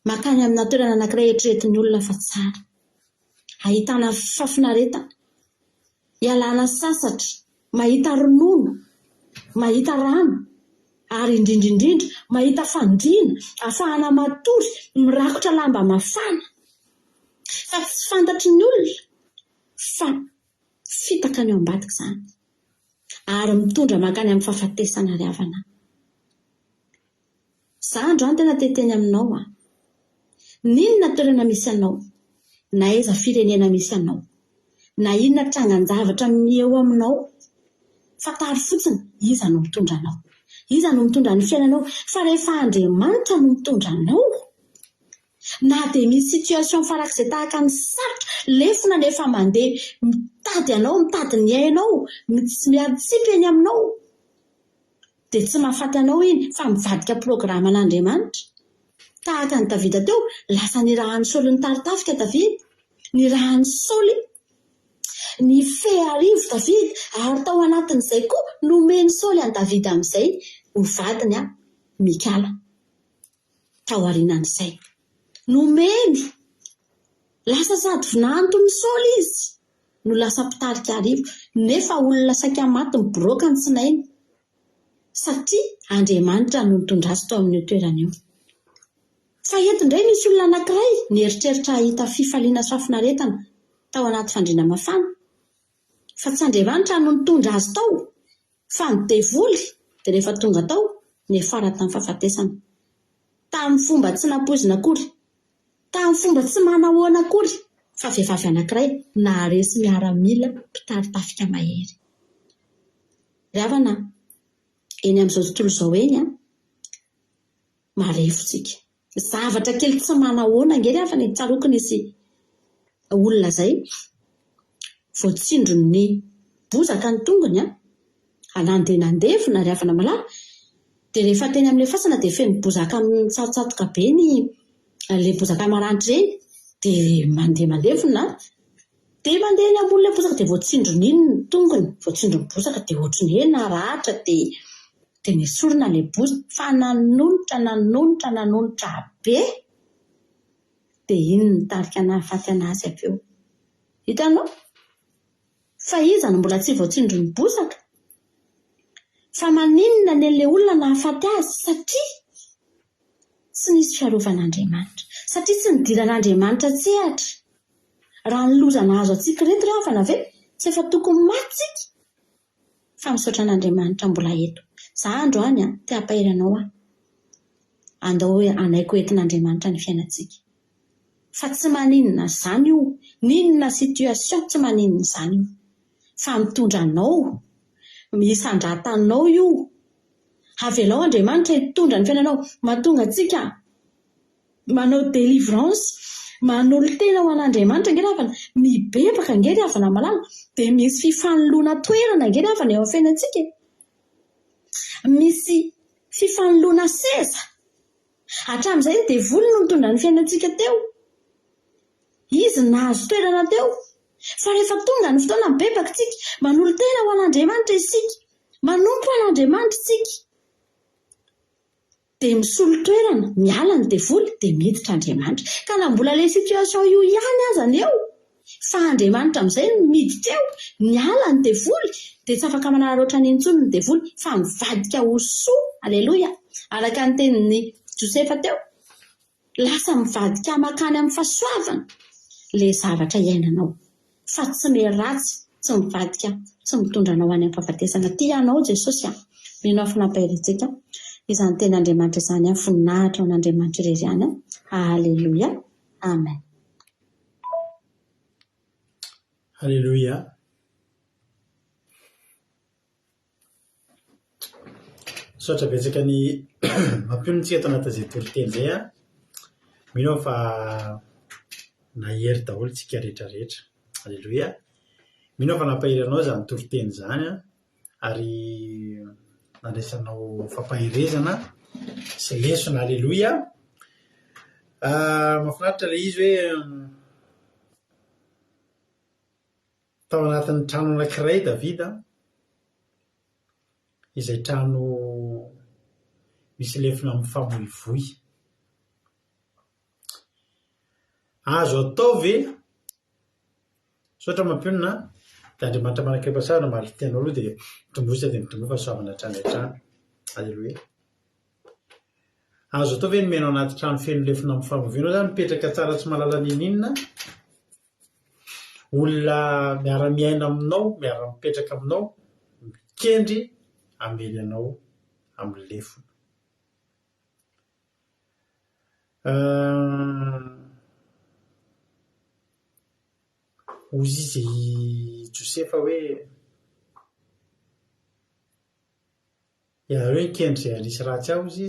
makany amina toerana anankiray eritreretin'ny olona fa tsara, ahitana fafinaretana, ialana sasatra, mahita ronono, mahita rano, ary indrindrindrindra mahita fandriana, ahafahana matory, mirakotra lamba mafana. Fa tsy fantatry ny olona fa fitaka ny ao ambadika izany, ary mitondra makany amin'ny fahafatesana ry havana. Za androany tena teteny aminao ninona toerana misy anao, na aiza firenena misy anao, na inona trangan-javatra eo aminao, fantary fotsiny iza no mitondra anao, iza no mitondra ny fiainanao. Fa rehefa Andriamanitra no mitondra anao, na dia misy situation farak'izay tahaka ny sarotra lefona nefa mandeha mitady anao, mitady ny ainao, miatsipy eny aminao, dia tsy mahafaty anao iny fa mivadika programan'Andriamanitra. Tahaka ny Davida teo, lasa nirahan'ny Saoly ny taritafika Davida, nirahan'ny Saoly ny fe arivo Davida, ary tao anatin'izay koa nomeny Saoly an Davida amin'izay ho vadiny Mikala. Tao aorianan'izay nomeny, lasa sady vinanto ny Saoly izy no lasa mpitarika arivo, nefa olona saika maty miboroka ny tsinainy satria Andriamanitra no nitondra azy tao amin'ny toerana io. Fa eto indray misy olona anankiray nieritreritra hahita fifaliana sy fafinaretana tao anaty fandriana mafana, fa tsy Andriamanitra no nitondra azy tao, fa ny devoly. Dia rehefa tonga tao niafara tamin'ny fahafatesana, tamin'ny fomba tsy nampoizina akory, tamin'ny fomba tsy manahoana akory, fa vehivavy anankiray naharesy miaramila mpitaritafika mahery. Ry havana, eny amin'izao tontolo izao eny marefotsika zavatra kely tsy manahoana ngery hafa ny tsarokiny isy olona izay voatsindro ny bozaka ny tongony anandenandevina ry havana malala, dia rehefa teny amin'ilay fasana dia feno bozaka amin'ny tsatotsatoka be ilay bozaka maranitra ireny, dia mandeha mandevina, dia mandeha eny ambon'ilay bozaka dia voatsindro ny tongony, voatsindro ny bozaka dia ohatry ny hoe naratra dia nisorona ilay bozaka, fa nanonotra be, dia iny nitarika nahafaty anazy avy eo. Hitanao fa iza no mbola tsy voatsindro ny bozaka, fa maninona n'ilay olona nahafaty azy satria tsy nisy fiarovan'Andriamanitra, satria tsy nidiran'Andriamanitra tsehatra. Raha ny lozana azo antsika reto ry havana ve tsy efa tokony matsika, fa misaotra an'Andriamanitra mbola eto. Za androany te hampahery anao andao hoe anaiko entin'Andriamanitra ny fiainantsika, fa tsy maninona izany io, ninona situation tsy maninona izany io, fa mitondra anao, misandratanao io. Avelao Andriamanitra hitondra ny fiainanao, mahatonga antsika manao délivrance, manolo tena ho an'Andriamanitra ngery havana, mibebaka ngery havana malala, dia misy fifanoloana toerana ngery havana eo amin'ny fiainantsika, misy fifanoloana seza. Hatramin'izay ny devoly no mitondra ny fiainantsika teo, izy nahazo toerana teo, fa rehefa tonga ny fotoana mibebaka tsika, manolo tena ho an'Andriamanitra isika, manompo an'Andriamanitra isika, dia misolo toerana, miala ny devoly, dia miditra Andriamanitra. Ka na mbola ilay situation io ihany azany eo, fa Andriamanitra amin'izay no miditra eo, miala ny devoly, dia tsy afaka manararoatra n'intsony ny devoly, fa mivadika ho soa. Aleloia, araka ny tenin'ny Josefa teo, lasa mivadika makany amin'ny fahasoavana ilay zavatra iainanao, fa tsy meratsy, tsy mivadika, tsy mitondra anao any amin'ny fahafatesana. Tia anao Jesosy minao finampaherentsika, izany ten'Andriamanitra izany voninahitra ao an'Andriamanitra irery ihany. Aleloia, amen. Aleloia. Sotra betsaka ny mampionontsika tao anatin'izay toriteny izay. Mino fa nahery daholo tsika rehetrarehetra. Aleloia. Mino fa nampahiranao zany toriteny zany ary nandraisanao fampahirezana sy lesona. Aleloia. Mahafinaritra le izy hoe tao anatin'ny trano anankiray Davida, izay trano misy lefina mifamoivoy. Azo atao ve sotra mampionina dia Andriamanitra manakaipa-sara maro tianao aloha dia mitombosa dia mitombo fa soavana hatrany hatrany. Aleloia. Azo atao ve nomenao anaty trano feno lefina mifamoivoy zany mipetraka tsara tsy malala ninina, olona miara-miaina aminao, miara-mipetraka aminao, mikendry amely anao amin'ny lefona. Ozy izy Josefa hoe iareo nikendry izay anisy ratsy aho izy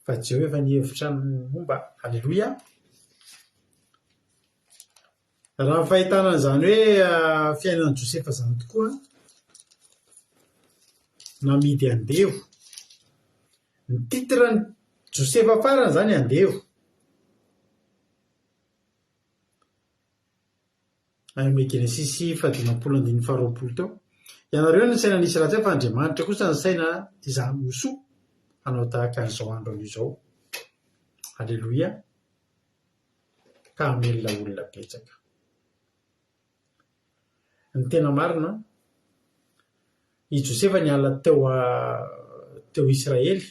fa Jehova efa nihevitra amin'ny momba. Aleloia. Raha fahitana an'izany hoe fiainan'i Josefa zany tokoa, namidy andevo. Ny titrany Josefa farany zany andevo. Amin'ny Genesisy 15:12 teo, ianareo ny saina nisy ratsy fa Andriamanitra kosa ny saina izany hoso hanao tahaka an'izao andro an'izao. Aleloia. Ka hamelona olona betsaka. Ny tena marina, i Josefa niala teo Israely,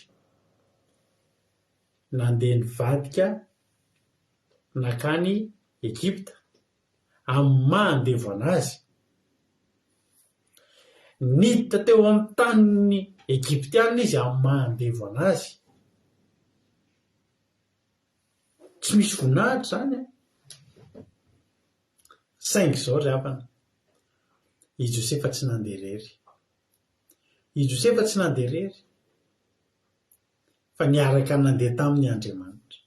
nandeha nivadika nakany Egypta amin'ny mahandevo anazy. Niditra teo amin'ny tany Egyptiana izy amin'ny mahandevo anazy. Tsy misy voninahitra zany saingy izao ry havana, i Josefa tsy nandeha irery. I Josefa tsy nandeha irery fa niaraka nandeha tamin'ny Andriamanitra.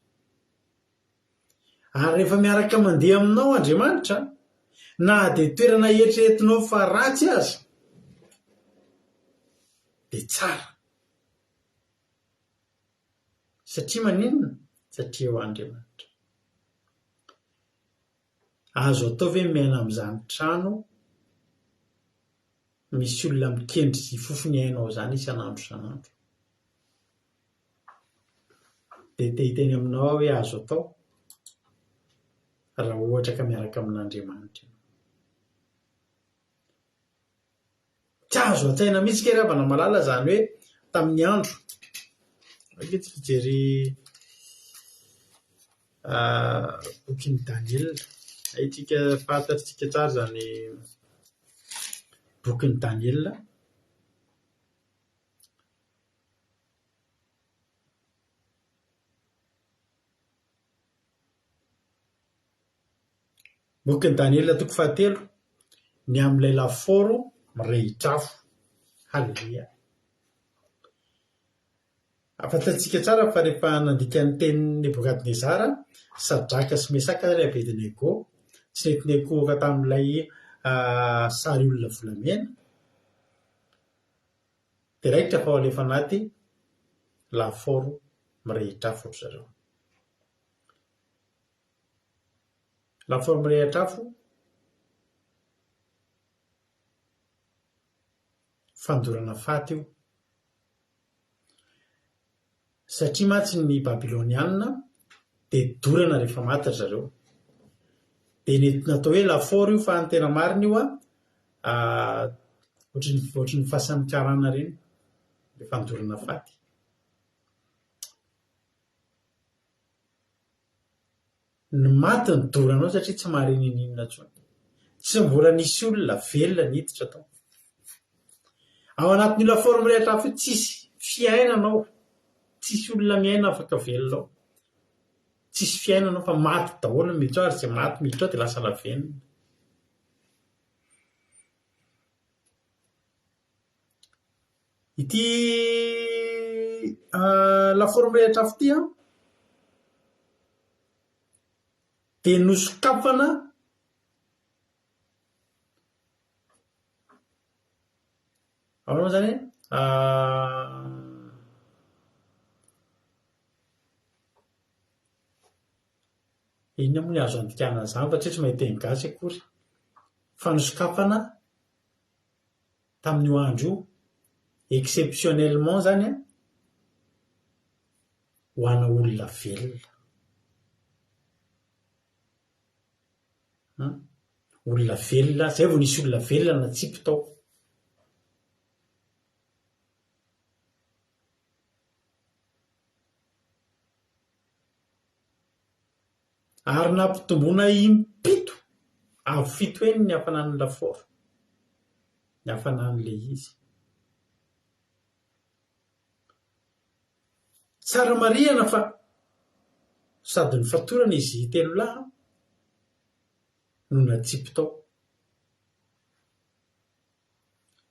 Ary rehefa miaraka mandeha aminao Andriamanitra, na dia toerana eritreretinao fa ratsy aza dia tsara. Satria maninona? Satria eo Andriamanitra. Azo atao ve miaina amin'izany trano misy olona mikendry sy fofony ainao zany isan'andro isan'andro? Dia tehiteny aminao hoe azo atao raha ohatra ka miaraka amin'Andriamanitra. Tsy azo atsaina mihitsy kay ravana malala zany hoe tamin'ny andro aketsy fijery bokin'i Daniel. Ahitsika fantatritsika tsara zany bokin'i Daniel. Bokin'i Daniel 3, ny amin'ilay laforo mirehitra-afo. Halleluia. Afantatsika tsara fa rehefa nandika ny tenin'ny Nebukadnezara, Sadraka sy Mesaka ilay Abednego, tsy nety nikohoka tamin'ilay sary olona volamena, dia raikitra fa alefa anaty laforo mirehitra-afo ry zareo. Laforo mirehitra-afo, fandorana faty io. Satria matsy ny Babilonianina dia dorana rehefa maty ry zareo. Dia natao hoe laforo io fa ny tena marina io ohatry ny fahasamkarana reny, dia fandorana faty. Ny maty ny doranao satria tsy mahareny ninona intsony. Tsy mbola nisy olona velona niditra tao. Ao anatin'ny laforo mirehitra-afo tsisy fiainanao, tsisy olona miaina afaka velonao, tsisy fiainanao fa maty daholo miditra ao, ary izay maty miditra ao dia lasa lavenona. Ity laforo mirehitra-afo ity dia nosokafana ao zany inona moa ny azo andikana zany fa tsy mahita teny gasy akory fa nosokafana tamin'io andro io exceptionnellement zany ho ana olona velona olona velona zay vao nisy olona velona na tsipy tao ary nampitomboana impito avy fito eny ny hafanan'ny laforo ny hafanan'le izy tsara marihana fa sady ny fatorana izy telo lahy no natsipy tao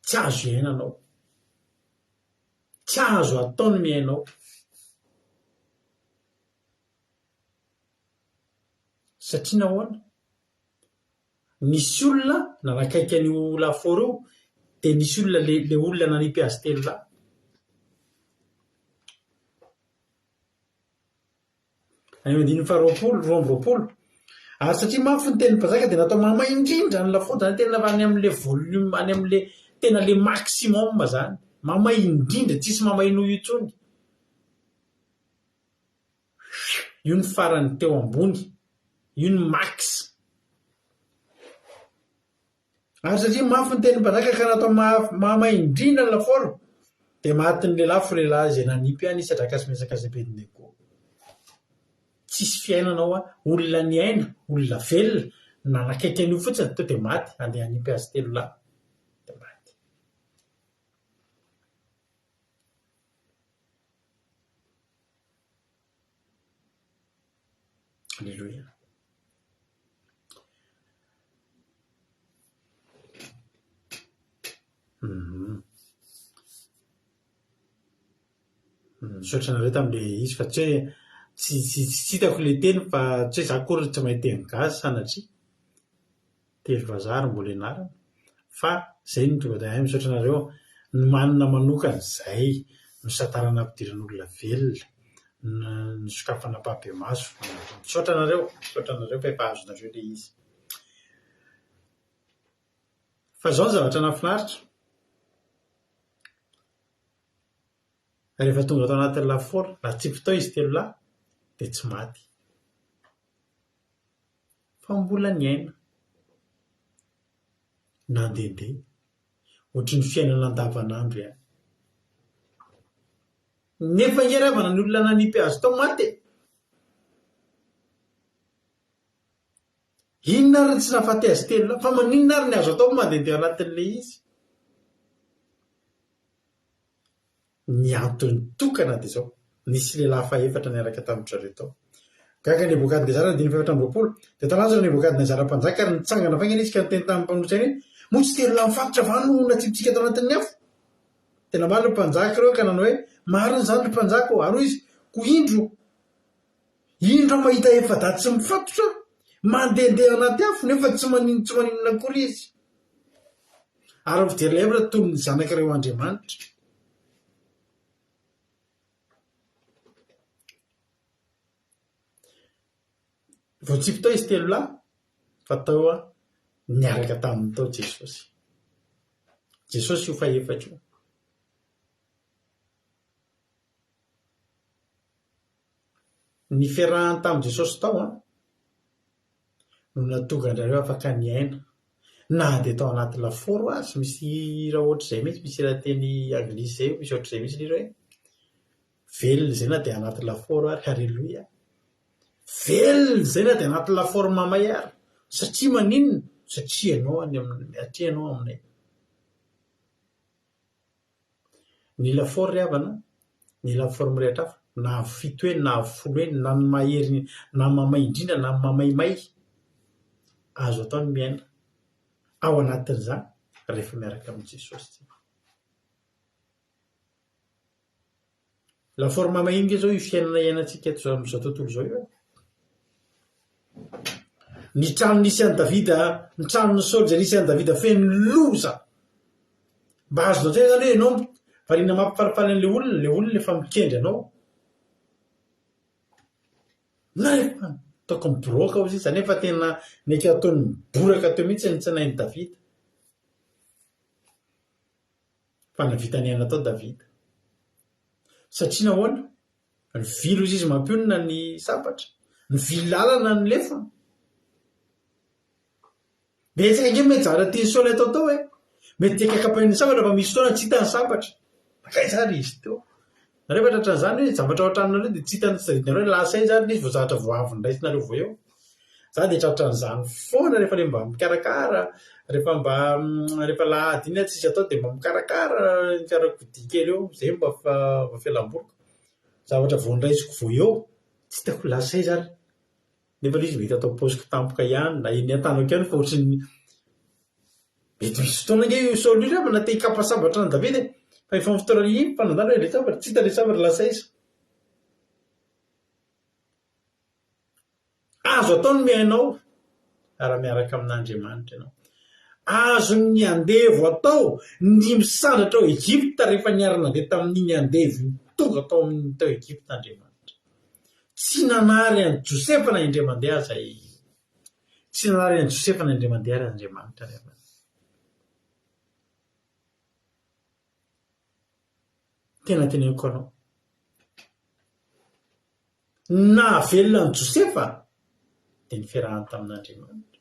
tsy azo iainanao tsy azo ataony miainao satria nahoana nisy olona nanakaiky an'io laforo io dia nisy olona le olona nanipy azy telo lahy any andiny faharoapolo roa amby roapolo ary satria mafy ny teny mpanjaka dia natao mamay indrindra ny laforo zany tena any amin'le volume any amin'le tena le maximum zany mamay indrindra tsisy mamay noho itsony io ny farany teo ambony io ny max ary satria mafy ny teny mpanjaka ka natao mamay indrindra ny laforo dia matin'le lafo lehilahy izay nanipy any isadraka sy mesaka sy Abednego tsisy fiainanao olona ny aina olona velona nanakaiky an'io fotsiny to dia maty andeha hanipy azy telo lahy dia maty alleluia misaotranareo tamin'le izy fa tsy hoe tsy hitako le teny fa tsy hoe za kory tsy mahay teny gasy sanatria telo vazary mbola ianarana fa zay ny tonga dia misaotranareo ny manina manokana zay nosatarana ampidiran'olona velona nisokafana pabe maso misaotranareo fa efa azonareo le izy fa zao ny zavatra nafinaritra rehefa tonga tao anatin'ny laforo natsipy tao izy telo lahy dia tsy maty fa mbola ny aina nandehandeha ohatry ny fiainana andavanandro ihany nefa ngeravana ny olona nanipy azy tao maty inona ary tsy nahafaty azy telo lahy fa maninona ary ny azo atao mandehandeha anatin'le izy ny antony tokana dia zao nisy lehilahy faefatra niaraka tamin'ny zareo tao gaga Nebokadnezara diny faefatra amby roapolo dia talanjona Nebokadnezara mpanjaka ary nitsangana faingana izy ka niteny tamin'ny mpanolotra iny moa tsy telo lahy mifatotra va no natsipitsika tao anatin'ny afo tena maro ny mpanjaka ireo ka nanao hoe mariny zany ry mpanjaka ary izy ko indro mahita efa-daty sy mifatotra mandehandeha anaty afo nefa tsy maninona akory izy ary fijery ilay evitra toy ny zanak'ireo Andriamanitra voatsipy tao izy telo lahy fa tao niaraka taminy tao Jesosy io faefatra io ny fiarahany tamin'i Jesosy tao no natonga andrareo afaka ny aina na dia tao anaty laforo azy misy raha ohatr'izay mihitsy misy raha teny anglisy zay misy ohatr'izay mihitsy ilay hoe velona zay na dia anaty laforo ary halleloia velona zay na dia anaty laforo mamay ary satria maninona satria ianao aminay ny laforo ry havana ny laforo mirehatra hafa na fito eny na folo eny na ny mahery na mamay indrindra na mamaymay azo atao ny miaina ao anatin'izany rehefa miaraka amin'i Jesosy laforo mamay iny zao io fiainana iainantsika amin'izao tontolo izao io ny trano nisy any Davida, ny trano ny solja nisy any Davida feno loza. Mba azonao zay zany hoe ianao variana mampifalifaly an'le olona efa mikendry anao. Na rehefa ataoko miboroaka ao izy nefa tena neka ataony miboraka teo mihitsy ny tsanain'i Davida. Fa navitany aina tao Davida. Satria nahoana? Ny vilo izy mampionina ny sabatra, ny vilo lalana ny lefa. Betsaka nge mejara tia Saoly atao hoe mety akakapainy ny sabatra fa misy fotoana tsy hitany sabatra. Makay zany izy teo. Rehefa tratra an'izany hoe zavatra ao an-tranonareo dia tsy hitany sadidareo lasay zany izy vao zavatra voavy niraisinareo vao eo. Za dia tratra an'izany foana rehefa le mba mikarakara, rehefa lahady iny tsisy atao dia mba mikarakara ny fiarakodia kely eo, zay mba fialamboliko. Zavatra vao niraisiko vao eo, tsy hitako lasay zany. Nefa izy mety atao paosiko tampoka ihany, na iny an-tanako ihany fa ohatrany mety misy fotoana nge io Saoly io na te hikapa sabatra ny Davida fa efa fotoana iny fanandana hoe le sabatra tsy hita le sabatra lasay izy. Azo atao ny miainao raha miaraka amin'Andriamanitra ianao. Azo ny andevo atao ny misandratra ao Egypta rehefa niarana andeha tamin'iny andevo tonga tao amin'ny tao Egypta Andriamanitra. Tsy nanary an'i Josefa na indray mandeha zay. Tsy nanary an'i Josefa na indray mandeha ary Andriamanitra. Tena teneniko anao. Nahavelona an'i Josefa dia ny fiarahany tamin'Andriamanitra.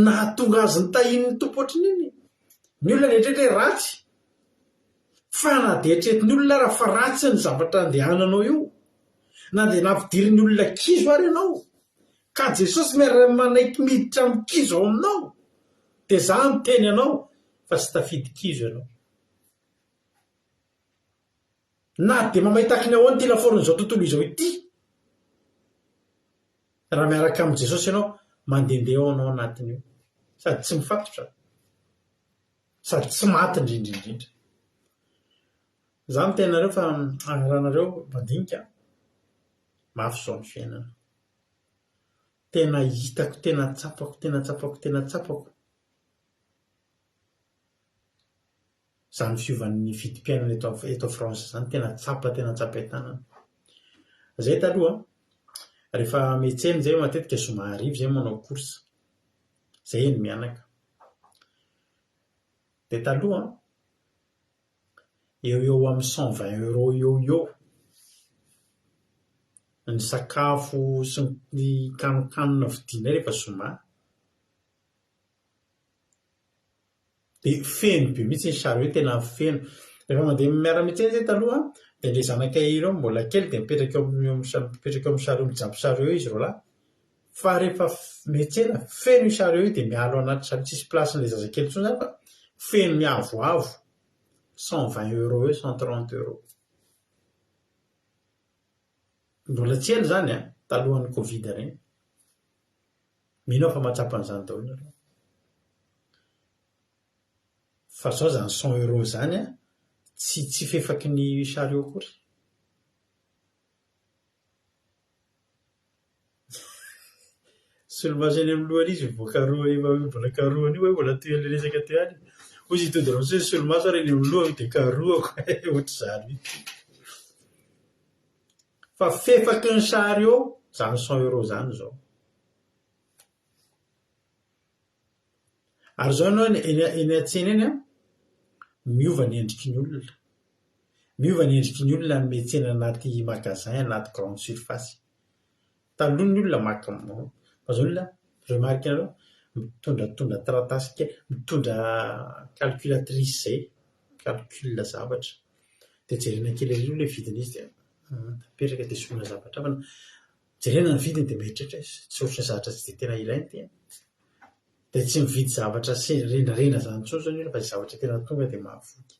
Nahatonga azy ny tahin'ny tompo ohatrin'iny. Ny olona rehetrarehetra ratsy. Fa na dia eritreretin'ny olona raha fa ratsy ny zavatra andehananao io. Na dia nampidirin'ny olona kizo ary ianao. Ka Jesosy manaiky miditra amin'ny kizo ao aminao. Dia za miteny anao fa tsy tafidy kizo ianao. Na dia mamaitaky ny ahoana ty laforon'izao tontolo izao ity. Raha miaraka amin'i Jesosy ianao, mandehandeha ao anao anatiny io. Sady tsy mifatotra. Sady tsy maty indrindra. Za miteny anareo fa rahanareo mandinika. Mafy zao ny fiainana. Tena hitako, tena tsapako. Zany fiovan'ny fidim-piainana eto France zany tena tsapa tanana. Zay taloha, rehefa miantsena zay matetika zoma arivo zay manao course. Zay ny mianaka. Dia taloha, eo amin'ny 120 € eo. Ny sakafo sy ny kanokanona vidinay rehefa zoma. Dia feno be mihitsy ny sary hoe tena feno. Rehefa mandeha miara-miantsena zay taloha dia ilay zanakay ireo mbola kely dia mipetraka eo amin'ny sary eo mijaby sary eo izy roalahy. Fa rehefa miantsena feno io sary eo dia mialo anaty sary tsisy plasin'ilay zazakely intsony zany fa feno miavoavo 120 € eo 130 €. Mbola tsy ela zany talohan'ny Covid reny. Mino fa mahatsapa an'izany daholo. Fa zao zany 100 € zany tsy fefaky ny sary eo akory. Solomaso eny amin'ny lohany izy mbola karohany io mbola toy an'ilay resaka teo ihany. Hoy izy tody rano solomaso ary eny amin'ny lohany dia karohako ohatr'izany. Fa fefaky ny sary eo zany 100 € zany zao. Ary zao ianao eny an-tsena eny miova ny endriky ny olona. Miova ny endriky ny olona ny miantsena anaty magasin, anaty grande surface. Taloha ny olona maka azao olona remarque anareo mitondra taratasy kely, mitondra calculatrice zay, calcul zavatra. Dia jerena kely ery ilay vidin'izy dia mipetraka dia solona zavatra. Fa jerena ny vidiny dia mieritreritra tsy ohatrany zavatra tsy dia tena ilainy ty. Dia tsy mividy zavatra renarena zany intsony zany fa zavatra tena tonga dia mahavoky.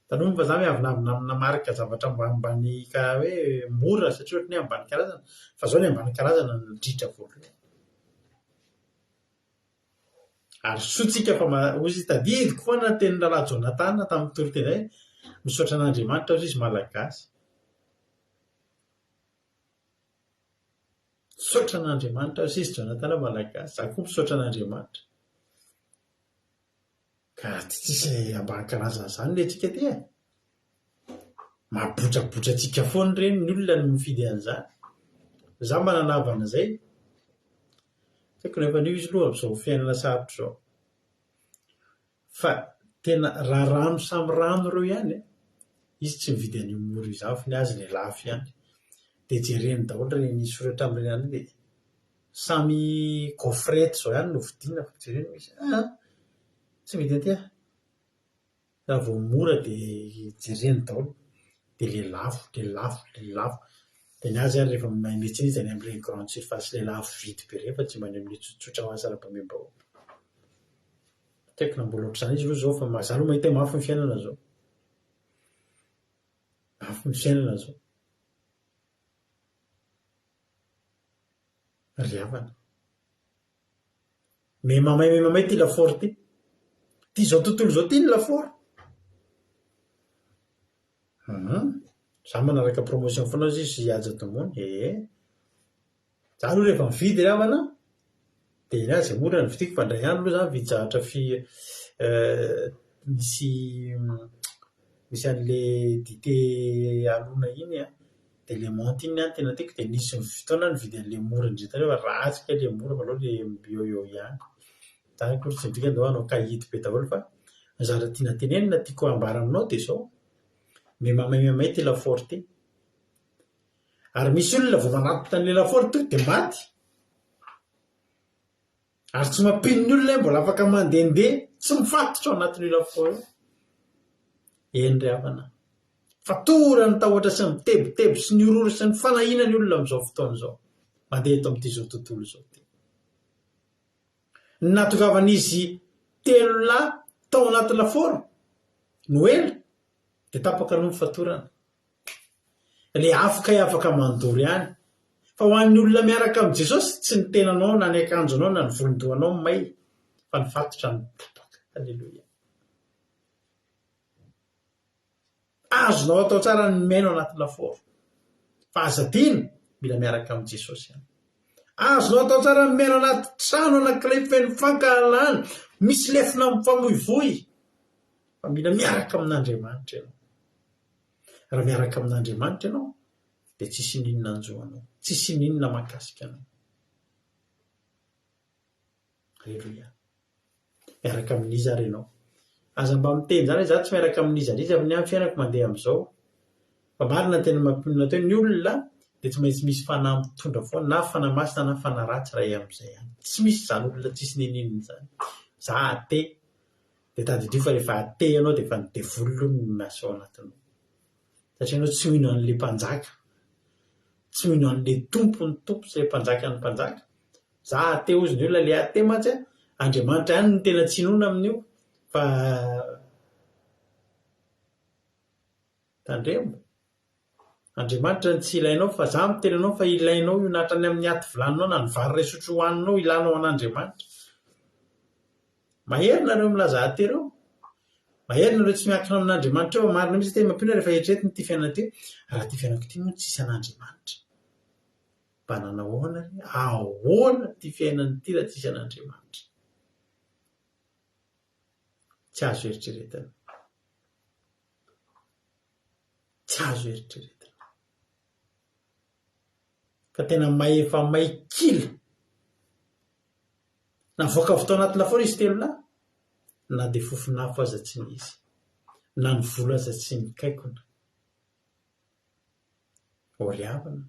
Taloha fa za avy namina marika zavatra ambany ka hoe mora satria ohatry ny ambany karazana. Fa zao ny ambany karazana ny dritra voalohany. Ary sotsika fa ozy tadidiko foana tenin'ny Lala Jonathan tamin'ny toriteny misaotra an'Andriamanitra izy malagasy. misaotra an'Andriamanitra sisy Jonathan Malagasy, za koa misaotra an'Andriamanitra. Ka tsy tsisy ambarankaraza zany le tsika ty mabotrabotra tsika foana reny ny olona no mifidy an'izany. Za mananavana zay saiko nefa nio izy loha amin'izao fiainana sarotra zao. Fa tena raha rano samy rano reo ihany izy tsy mividy an'io mora izafy ny azy le lafo ihany. Dia jereny daholo reny soratra amin'ireny ihany dia samy gofrety zao ihany no vidiana fa jereny misy tsy vidy aty raha vao mora dia jereny daholo dia le lafo dia ny azy ihany rehefa metsy izy any amin'ireny grande surface le lafo vidy be rehefa tsy maneho amin'ilay tsotsotra ho azy ara-pamem-bahoaka. Taiko na mbola ohatr'izany izy aloha zao fa za aloha mahita mafy ny fiainana zao. Mafy ny fiainana zao. Ry havana. Memamay ty lafaoro ty. Ty zao tontolo zao ty ny lafaoro. Za manaraka promotion foana izy hihaja tomony. Za aloha rehefa mividy ry havana dia ny azy mora ny vidiko fa ndray ihany aloha za mividy zavatra misy an'le dité alona iny dia le monty iny ihany tena tiako. Dia nisy fotoana nividy an'le mora indrindra rehefa ratsika le mora fa aleo le eo ihany. Za koa tsy midika andao hanao kahity be daholo fa ny zavatra tiana tenenina tiako ambara aminao dia izao. Memamay ty lafaoro ty. Ary misy olona vao manatitra an'ilay lafaoro ty dia maty. Ary tsy mampino ny olona mbola afaka mandehandeha tsy mifatotra ao anatin'io lafaoro io. Eny ry havana. Fatora ny tahotra sy ny mitebotebo sy ny ororo sy ny fanahina ny olona amin'izao fotoana izao. Mandeha eto amin'ity zao tontolo izao ty. Natogavan'izy 3 lahy tao anaty lafaoro no ela dia tapaka no fatorana. Le afaka mandoro ihany. Fa ho an'ny olona miaraka amin'i Jesosy tsy ny tenanao na ny akanjonao na ny volondohanao may fa ny fatotra ny tapaka. Halleloia. Azonao atao tsara ny miaino anaty lafaoro. Fa aza adino mila miaraka amin'i Jesosy ihany. Azonao atao tsara ny miaino anaty trano anankiray feno fankahalana misy lefina mifamoivoy. Fa mila miaraka amin'Andriamanitra ianao. Raha miaraka amin'Andriamanitra ianao dia tsisy ninona anjohanao, tsisy ninona mahakasika anao. Halleloia. Miaraka amin'izy ary ianao. Aza mba miteny zany za tsy miaraka amin'izy ary izy amin'ny amin'ny fiainako mandeha amin'izao. Fa marina tena mampinona teo ny olona dia tsy maintsy misy fanahy mitondra foana na fanahy-masina na fanahy ratsy raha amin'izay ihany. Tsy misy zany olona tsisy ninina zany. Za ate dia tadidio fa rehefa ate ianao dia efa ny devolo no miasa ao anatinao. Satria ianao tsy mino an'ilay mpanjaka. Tsy mino an'ilay tompony tompo sy ilay mpanjaka ny mpanjaka. Za ate ozy ny olona le ate matsy Andriamanitra ihany no tena tsinoana amin'io. Fa tandremo. Andriamanitra ny tsy ilainao fa za miteny anao fa ilainao io na hatrany amin'ny aty vilaninao na ny vary iray sotro hohaninao ilanao an'Andriamanitra. Maherina ireo milaza ate ireo. Maherina ireo tsy miankina amin'Andriamanitra eo. Marina mihitsy tena mampino rehefa eritreretiny ity fiainana ity. Raha ity fiainako ity moa tsisy an'Andriamanitra. Mba nanao ahoana ry? Ahoana ity fiainana ity raha tsisy an'Andriamanitra? Tsy azo eritreretana. Tsy azo eritreretana. Fa tena efa may kila. Navoaka avy tao anaty lafaoro izy 3 lahy. Na dia fofon'afo aza tsy misy. Na ny volo aza tsy mikaikona. Ry havana.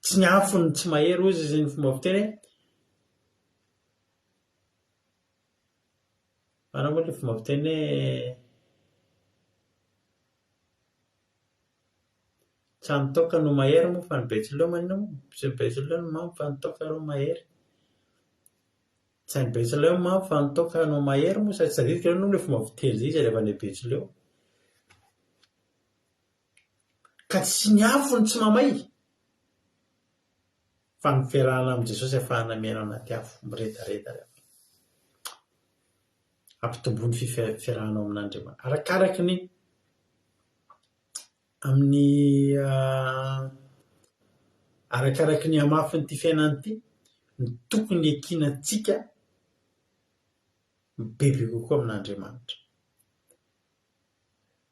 Tsy ny afo ny tsy mahery hozy izy ny fomba fiteny. Manao moa ilay fomba fiteny tsy ny toaka no mahery moa fa ny betsileo manina moa. Tsy ny betsileo no mamy fa ny toaka no mahery. Tsy ny betsileo mamy fa ny toaka no mahery moa. Sadika ireo no ilay fomba fiteny izay izy rehefa ilay betsileo. Ka tsy ny afo ny tsy mamay. Fa ny fiarahana amin'i Jesosy ahafahana miaina anaty afo miredareda. Ampitomboany fiarahanao amin'Andriamanitra. Arakaraky ny amin'ny Arakaraky ny hamafiny ty fiainany ty ny tokony ekinantsika bebe kokoa amin'Andriamanitra.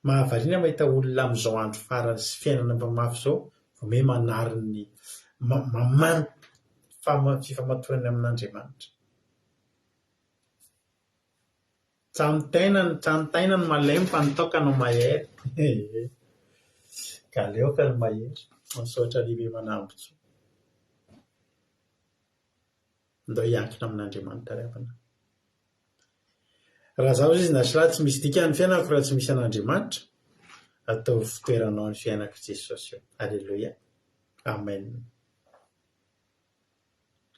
Mahavariana mahita olona amin'izao andro farany sy fiainana mafy zao vao manariny mamano fifamatorany amin'Andriamanitra. Tsantaina ny malemy fa ny toka no mahery. Ka aleoka ny mahery misaotra lehibe manambotso. Ndao hiankina amin'Andriamanitra ravana. Raha zaho izy na sila tsy misy dikany fiainako raha tsy misy an'Andriamanitra, atao fitoeranao ny fiainako Jesosy eo. Alleluia. Amen.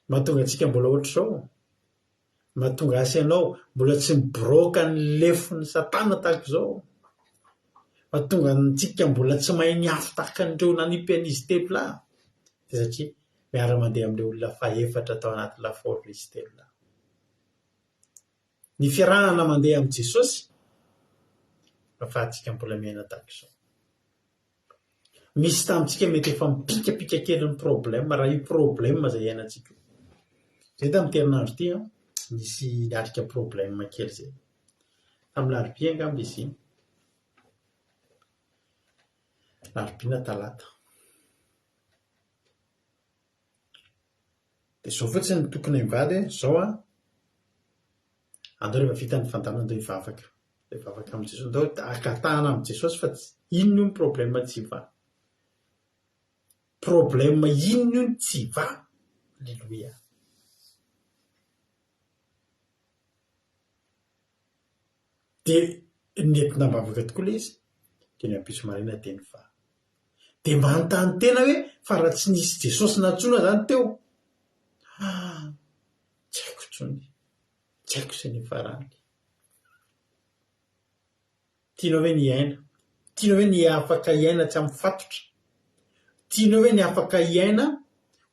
Mahatonga antsika mbola ohatr' zao. Mahatonga asy ianao mbola tsy mibroka ny lefon'ny Satana tahaka izao. Mahatonga antsika mbola tsy mahay niafy tahaka an'ireo nanipy an'izy telo lahy. Satria miara-mandeha amin'ilay olona faefatra tao anaty lafaoro izy telo lahy. Ny fiarahana mandeha amin'i Jesosy ahafahantsika mbola miaina tahaka izao. Misy tamintsika mety efa mipikapika kely ny problème raha io problème izay iainantsika. Zay tamin'ny herinandro ity misy niarika problème kely zay. Tamin'ny larobia angamba izy. Larobia na talata. Dia zao fotsiny ny tokony hivady zao andao rehefa vita ny fandaminana andao hivavaka. Hivavaka amin'i Jesosy. Andao akatahana amin'i Jesosy fa inona io ny problème tsy va. Problème inona io tsy va. Alleluia. Dia nentina mivavaka tokoa ilay izy. Dia ny ampitso marina teny fa. Dia manontany tena hoe fa raha tsy nisy Jesosy natsoina zany teo. Tsy haiko intsony. Tsy haiko izay ny farany. Tianao hoe ny aina. Tianao hoe ny afaka iaina tsy amin'ny fatotra. Tianao hoe ny afaka iaina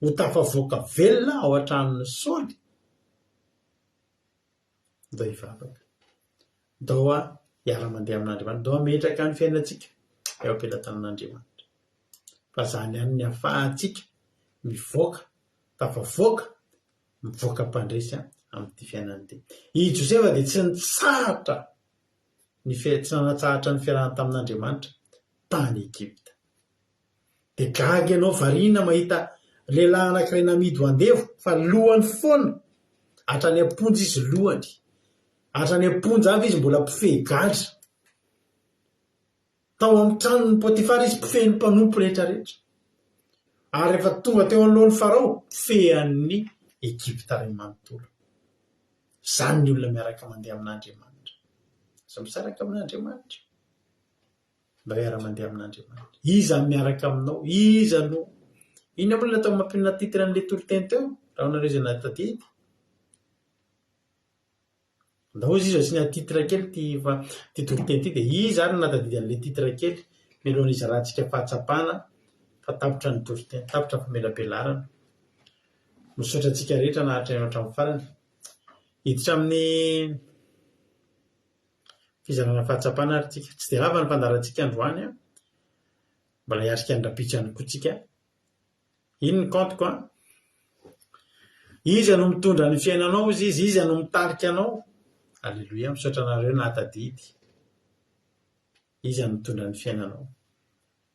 ho tafavoaka velona ao an-tranon'ny Saoly. Ndao hivavaka. Ndao hiara-mandeha amin'Andriamanitra. Ndao hametraka ny fiainantsika eo am-pelatanan'Andriamanitra. Fa izany ihany ny ahafahantsika mivoaka, tafavoaka, mivoaka mpandresy amin'ity fiainana ity. I Josefa dia tsy nitsahatra tsy nanatsahatra ny fiarahana tamin'Andriamanitra tany Egypta. Dia gaga ianao variana mahita lehilahy anankiray namidy ho andevo fa lohany foana. Hatrany amponja izy lohany. Hatrany amponja avy izy mbola mpifehy gadra. Tao amin'ny tranon'ny Pôtifara izy pifehy ny mpanompo rehetrarehetra. Ary rehefa tonga teo anoloan'ny Farao fehany Egypta iray manontolo. Izany ny olona miaraka mandeha amin'Andriamanitra. Iza misaraka amin'Andriamanitra. Mba miara-mandeha amin'Andriamanitra. Iza miaraka aminao. Iza no. Iny moa natao mampinona titra an'ilay toloteny teo. Raha onareo izay natadidy. Ndao izy izy asiana titra kely ty toloteny ity dia izy ary natadidy an'ilay titra kely. Mialohan'izy izy rahantsika fahatsapana fa tapitra ny toloteny. Tapitra famelabelarana. Misaotra antsika rehetra nahatra ny hatramin'ny farany. Hiditra amin'ny fizarana fahatsapana ary tsika. Tsy dia lava ny fandarantsika androany. Mbola hiatrika ny rapitsany koa tsika. Iny ny kantoko. Iza no mitondra ny fiainanao izy. Iza no mitarika anao. Alleluia. Misaotra anareo nahatadidy. Iza no mitondra ny fiainanao.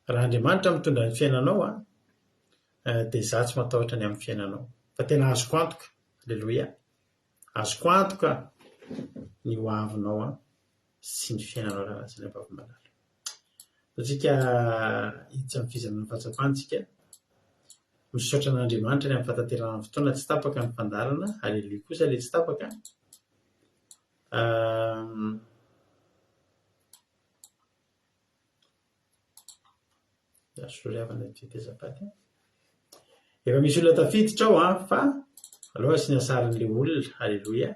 Raha Andriamanitra mitondra ny fiainanao dia izaho tsy matahotra ny amin'ny fiainanao. Fa tena azoko antoka. Alleluia. Azoko antoka ny hoavinao sy ny fiainanao raha tsy levam-malala. Tsika hiditra amin'ny fizarana fahatsapantsika. Misaotra an'Andriamanitra ny amin'ny fataterana ny fotoana tsy tapaka ny fandarana. Alleluia kosa ilay tsy tapaka. Soriavana fitezapady. Efa misy olona tafiditra ao fa aloha asiana sarin'ilay olona. Alleluia.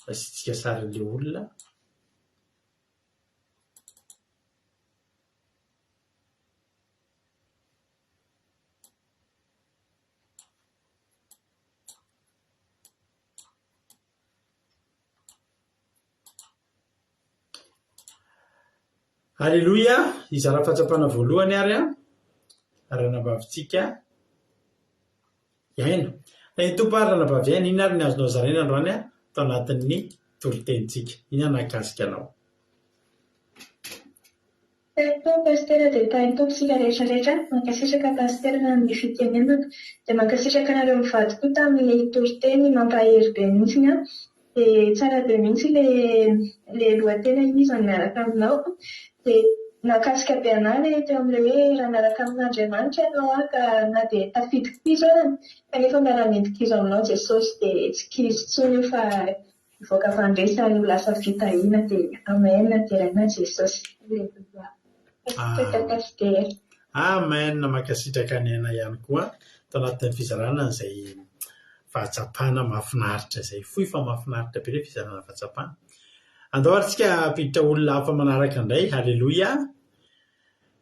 Asitsika sarin'ilay olona. Alleluia. Izara fahatsapana voalohany ary ranabavitsika iaino na itompo ary ranabavy aina ina ary ny azonao zaraina androany a tao anatin'ny toritentsika ina nakasika anao pastera dia tany sika rehetrarehetra mankasitraka pastera ny fitenenana dia mankasitraka anareo mivady koa tamin'ny toriteny mampahery be mihitsiny a dia tsara be mihitsy le lohatena izany miaraka aminao dia nakasika be anahy le teo amin'ilay hoe raha miaraka amin'Andriamanitra ianao a ka na dia tafidiko kizo arany kanefa miara-mety kizo aminao Jesosy dia tsy kizo intsony io fa ivoaka fandresa io lasa fitahiana dia amen terana Jesosy. amen mankasitraka ny aina ihany koa tao anatin'ny fizarana izay fahatsapana mahafinaritra izay foy fa mahafinaritra be ilay fizarana fahatsapana andao ary tsika ampiditra olona hafa manaraka indray halleloia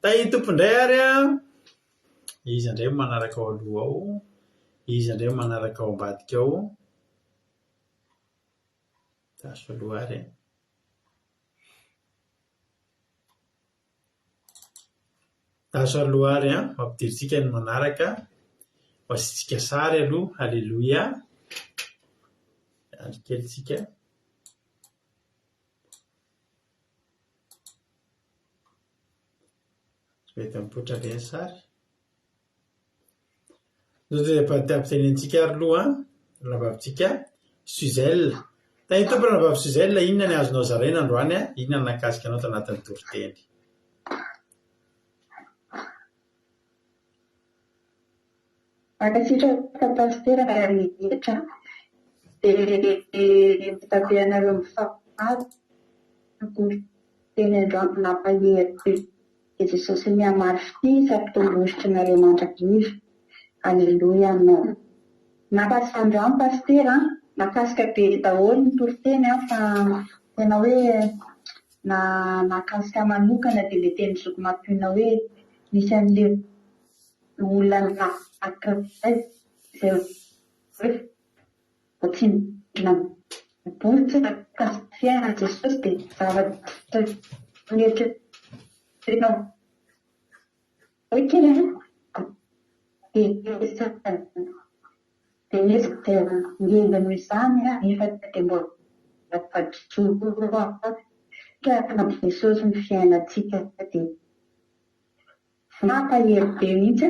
tay tompondray ary a izy indray manaraka ao aloha ao izy indray manaraka ao ambadika ao taso aloha ary taso aloha ary a mampidiritsika ny manaraka ho asitsika sary aloha halleloia andry kelitsika mety mipoitra be ny sary ampitenentsika ary aloha ranabavitsika Suzelle tany tompo ranabavy Suzelle inona ny azonao zaraina androany a inona ny nakasika anao tao anatin'ny toriteny Mankasitraka pastera rehetra dia mitabe anareo mifapady toriteny androany nampahery Jesosy mihamafy sampitombohitra nareo mandrakivy halleloia aminao nakasika androany pastera nakasika be daholo ny toriteny fa tena hoe nakasika manokana dia le teny zoko mampiona hoe misy an'le olona anankiray izay hoe voatsindrina botsika fiaina Jesosy dia zavatra rehetra oikeny dia ngeza noho izany nefa dia mbola fadijoro kana Jesosy ny fiainantsika dia mampahery be mihitsy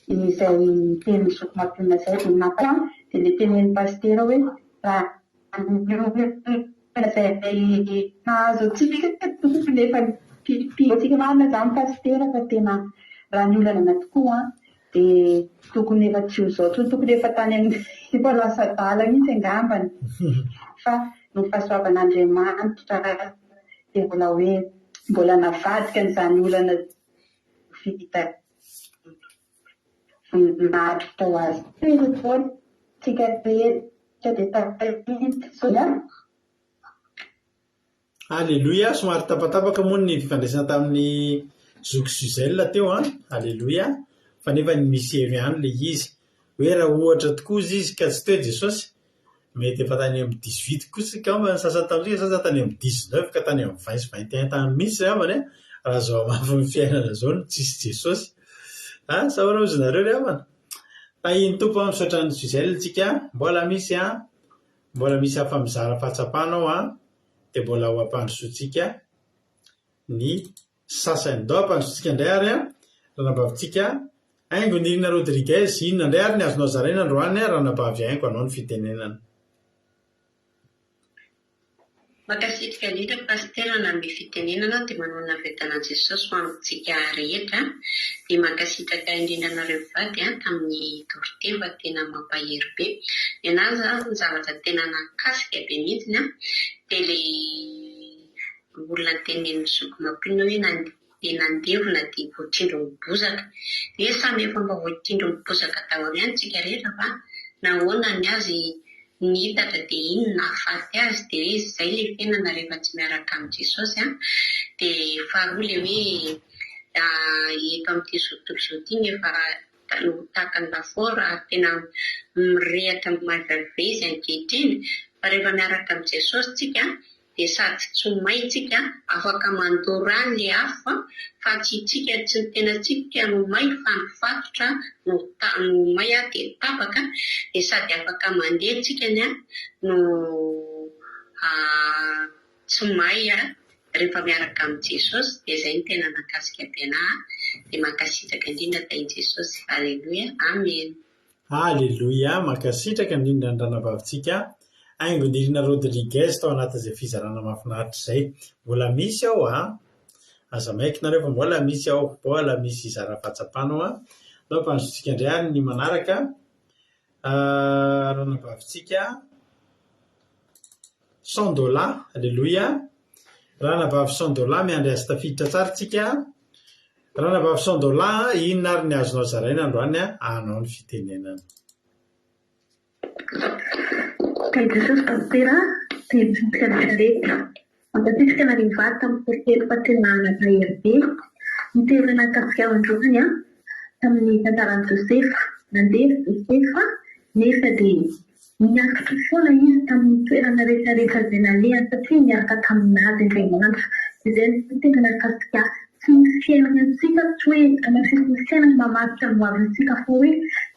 izay teny zoko mampiona izay dia napra dia le tenen'ny pastera hoe raha izay nahazo atsika tokony efa pitsika marina izany pastera fa tena raha ny olana tokoa dia tokony efa tsy ho zao tokony efa tany amin'ny efa lasa dala mihitsy angambany fa no fahasoavan'Andriamanitra dia mbola hoe mbola navadika n'izany olana vita naritra ho azy tsika rehetra dia tapasoa halleloia somary tapatapaka moa ny fifandraisana tamin'ny zoko Suzelle teo a halleloia fa nefa ny misy hevy ihany le izy hoe raha ohatra tokoa izy ka tsy teo Jesosy mety efa tany amin'ny 18 kosa ka ny sasany tamin'izay sasany tany amin'ny 19 ka tany amin'ny 20 tany misy zavany raha zao amafy ny fiainana zao no tsisy Jesosy sahoana ozy nareo ry havana tahiny tompo misaotra ny Suzelle tsika mbola misy hafa mizara fahatsapanao dia mbola ho ampandrosoantsika ny sasany dao ampandrosoantsika indray ary ranabavitsika Aingo Nirina Rodriguez inona indray ary ny azonao zaraina androany ranabavy aingo anao ny fitenenana Makasitraka indrindra pastera nanome fitenenana dia manao navetana Jesosy ho amintsika rehetra dia mankasitraka indrindra nareo vady tamin'ny toriteny fa tena mampahery be ny anazy ny zavatra tena nakasika be mihitsy dia le olona tenen'ny zoko mampiona hoe nandevona dia voatindro mibozaka dia samy efa mba voatindro mibozaka daholo ihany tsika rehetra fa nahoana ny azy nihitatra dia iny nahafaty azy dia hoe izay le fiainana rehefa tsy miaraka amin'ny Jesosy dia faharoa le hoe eto amin'ity tontolo izao ity nefa tahaka ny lafora tena mirehatra mavezivezy ankehitriny fa rehefa miaraka amin'ny Jesosy tsika dia sady tsy maitsika afaka mandorany le hafa fa tsy tsika tsy ny tena tsika no may fa ny fatotra no may dia tapaka dia sady afaka mandeha tsikany no tsy may rehefa miaraka amin'ny Jesosy. Dia izay ny tena nakasika tenahy dia mankasitraka indrindra tain'i Jesosy. Aleloia, amen. Aleloia, mankasitraka indrindra ny ranavavitsika Aingo Nirina Rodriguez tao anatin'izay fizarana mahafinaritra izay. Mbola misy ao aza maikinareo fa mbola misy ao, mbola misy zara-patsapanao Nao mpanzotsika indray ary ny manaraka ranavavitsika $100. Aleloia. Ranavavy $100 miandry azy tafiditra tsara tsika. Ranavavy $100 inona ary ny azonao zaraina androany anao ny fitenenana. Kay Jesosy pastera dia mitsika rehetra. Mankasitraka na rivata amin'ny portely fahatenana Taherbe. Niteny nakasika androany tamin'ny tantaran'i Josefa. Nandeha Josefa nefa dia niakatra foana izy tamin'ny toerana rehetrarehetra izay nalehany satria niaraka taminazy Andriamanitra. Izay ny tena nakasika tsy ny fiainana antsika tsy hoe anasisy ny fiainana mamaritra ny hoavintsika fa hoe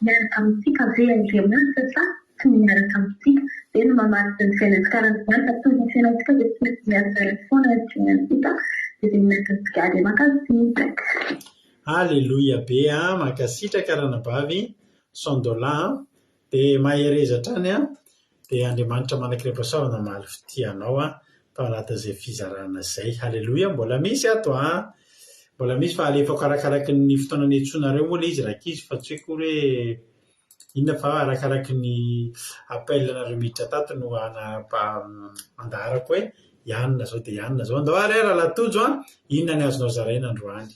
miaraka amintsika ve Andriamanitra sa tsy miaraka amintsika dia no mamaritra ny fiainantsika raha fa toy ny fiainantsika dia tsy mety miaraka foana ny fiainantsika dia nakasika dia mankasitraka. Aleloia be mankasitraka ranavavy $100 dia maherezatra any dia Andriamanitra manankireposaona mahaly fitianao tao anatin'izay fizarana izay. Aleloia, mbola misy ato mbola misy fa alefako arakaraky ny fotoana niantsonareo moa izy rakizy fa tsy hoe kory inona fa arakaraky ny appelnareo miditra tato no andarako hoe ianona zao dia ianona zao. Andao ary raha latojo inona ny azonao zaraina androany.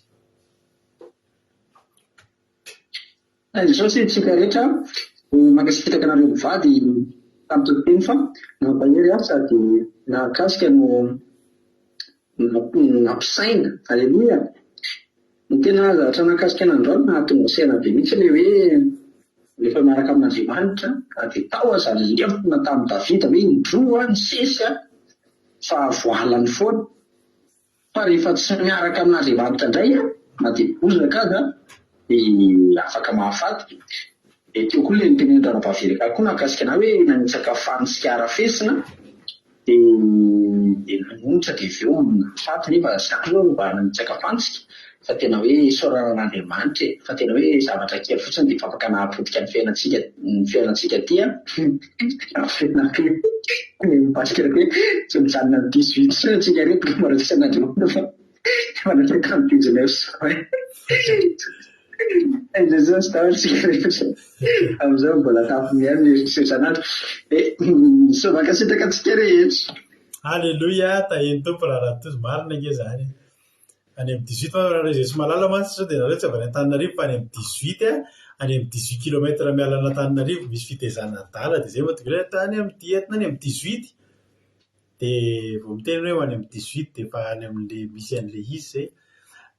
Izao sy tsika rehetra mankasitraka anareo mivady tamin'ny tonteny fa nampahery sady nakasika no nampisaina. Aleluia. Ny tena zavatra nakasika an'androany nahatonga saina be mihitsy ilay hoe rehefa miaraka amin'Andriamanitra dia tao aza lemina tamin'ny Davida hoe indroa ny sesy fa voalany foana. Fa rehefa tsy miaraka amin'Andriamanitra indray na dia bozaka aza dia afaka mahafaty. Dia teo koa ilay nitenen'ny ranavavy koa nakasika na hoe nanitsaka fanitsika arafesina dia nanonitra dia avy eo mahafaty nefa zany zao mba nanitsaka fantsika fa tena hoe soranan'Andriamanitra fa tena hoe zavatra kely fotsiny dia afaka nahapotika ny fiainantsika ty mipasika hoe tsy mijanona ny 18 sy antsika reto maratsisan'Andriamanitra fa manatraka ny 19 Jesosy taontsika rehetra amin'izao mbola tampony mieritrerisan'andro so mankasitraka antsika rehetra. Aleloia, taheny tompo raha tozy marina nge zany. Any amin'ny 18 raha izay tsy malala mantsy sao dia nareo tsy avy any Antananarivo fa any amin'ny 18 any amin'ny 18 kilomètre miala an'Antananarivo misy fitezana adala dia zay mahatonga tany amin'ny entina any amin'ny 18 dia vao miteny hoe any amin'ny 18 dia fa any amin'ilay misy an'ilay izy zay.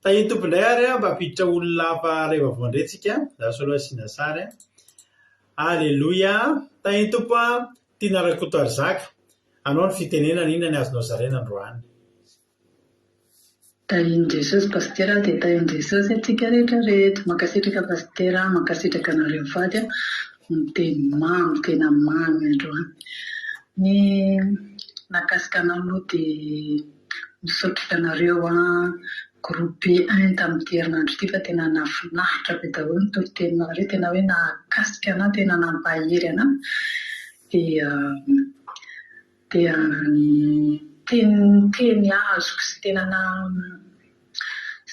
Taheny tompo indray ary mba hampiditra olona hafa rehefa voandretsika za solo asiana sary. Aleloia, taheny tompo tiana rakoto ary zaka anao ny fitenenana inona ny azonao zaraina androany. Tahiny Jesosy pastera dia tahiny Jesosy atsika rehetrarehetra. Mankasitraka pastera, mankasitraka anareo vady miteny mamy tena mamy androany. Ny nakasika anao aloha dia misaotra anareo groupe 1 tamin'ity herinandro ity fa tena nafinahitra be daholo ny toroteninareo, tena hoe nakasika anahy, tena nampahery anahy. Dia teny azoko sy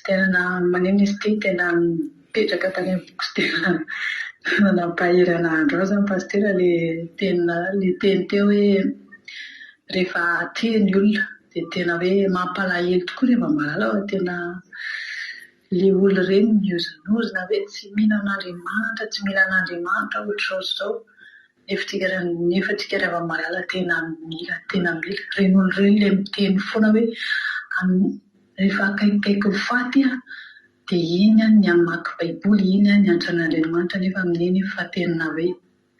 tena maneno izy ity tena mipetraka tany am-boko sy tena nampahery anahy andro zany pastera le teny teo hoe rehefa tia ny olona dia tena hoe mampalahelo tokoa rehefa malala tena le olo ireny miozonozona hoe tsy mila an'Andriamanitra, tsy mila an'Andriamanitra ohatr'izao. Nefa tsika rehefa malala tena mila reny olo ireny le miteny foana hoe rehefa akaikikaiky ny faty dia iny ny hamaky baiboly, iny ny antran'Andriamanitra nefa amin'iny fa tena hoe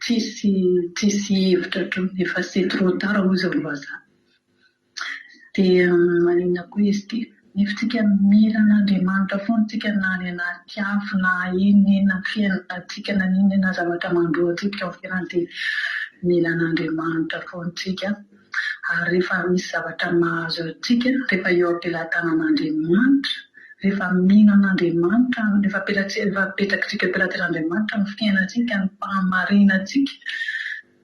tsisy hevitra efa c'est trop tard hoy izy vazaha. dia maninona koa izy ity nefa tsika mila an'Andriamanitra foana tsika na any anaty afo na inona fiainantsika na inona zavatra mandroantsika amin'ny fiainana dia mila an'Andriamanitra foana tsika. Ary rehefa misy zavatra mahazo antsika rehefa eo am-pelatanan'Andriamanitra, rehefa mino an'Andriamanitra, rehefa apetrakantsika ampelantan'Andriamanitra ny fiainantsika, ny fahamarinantsika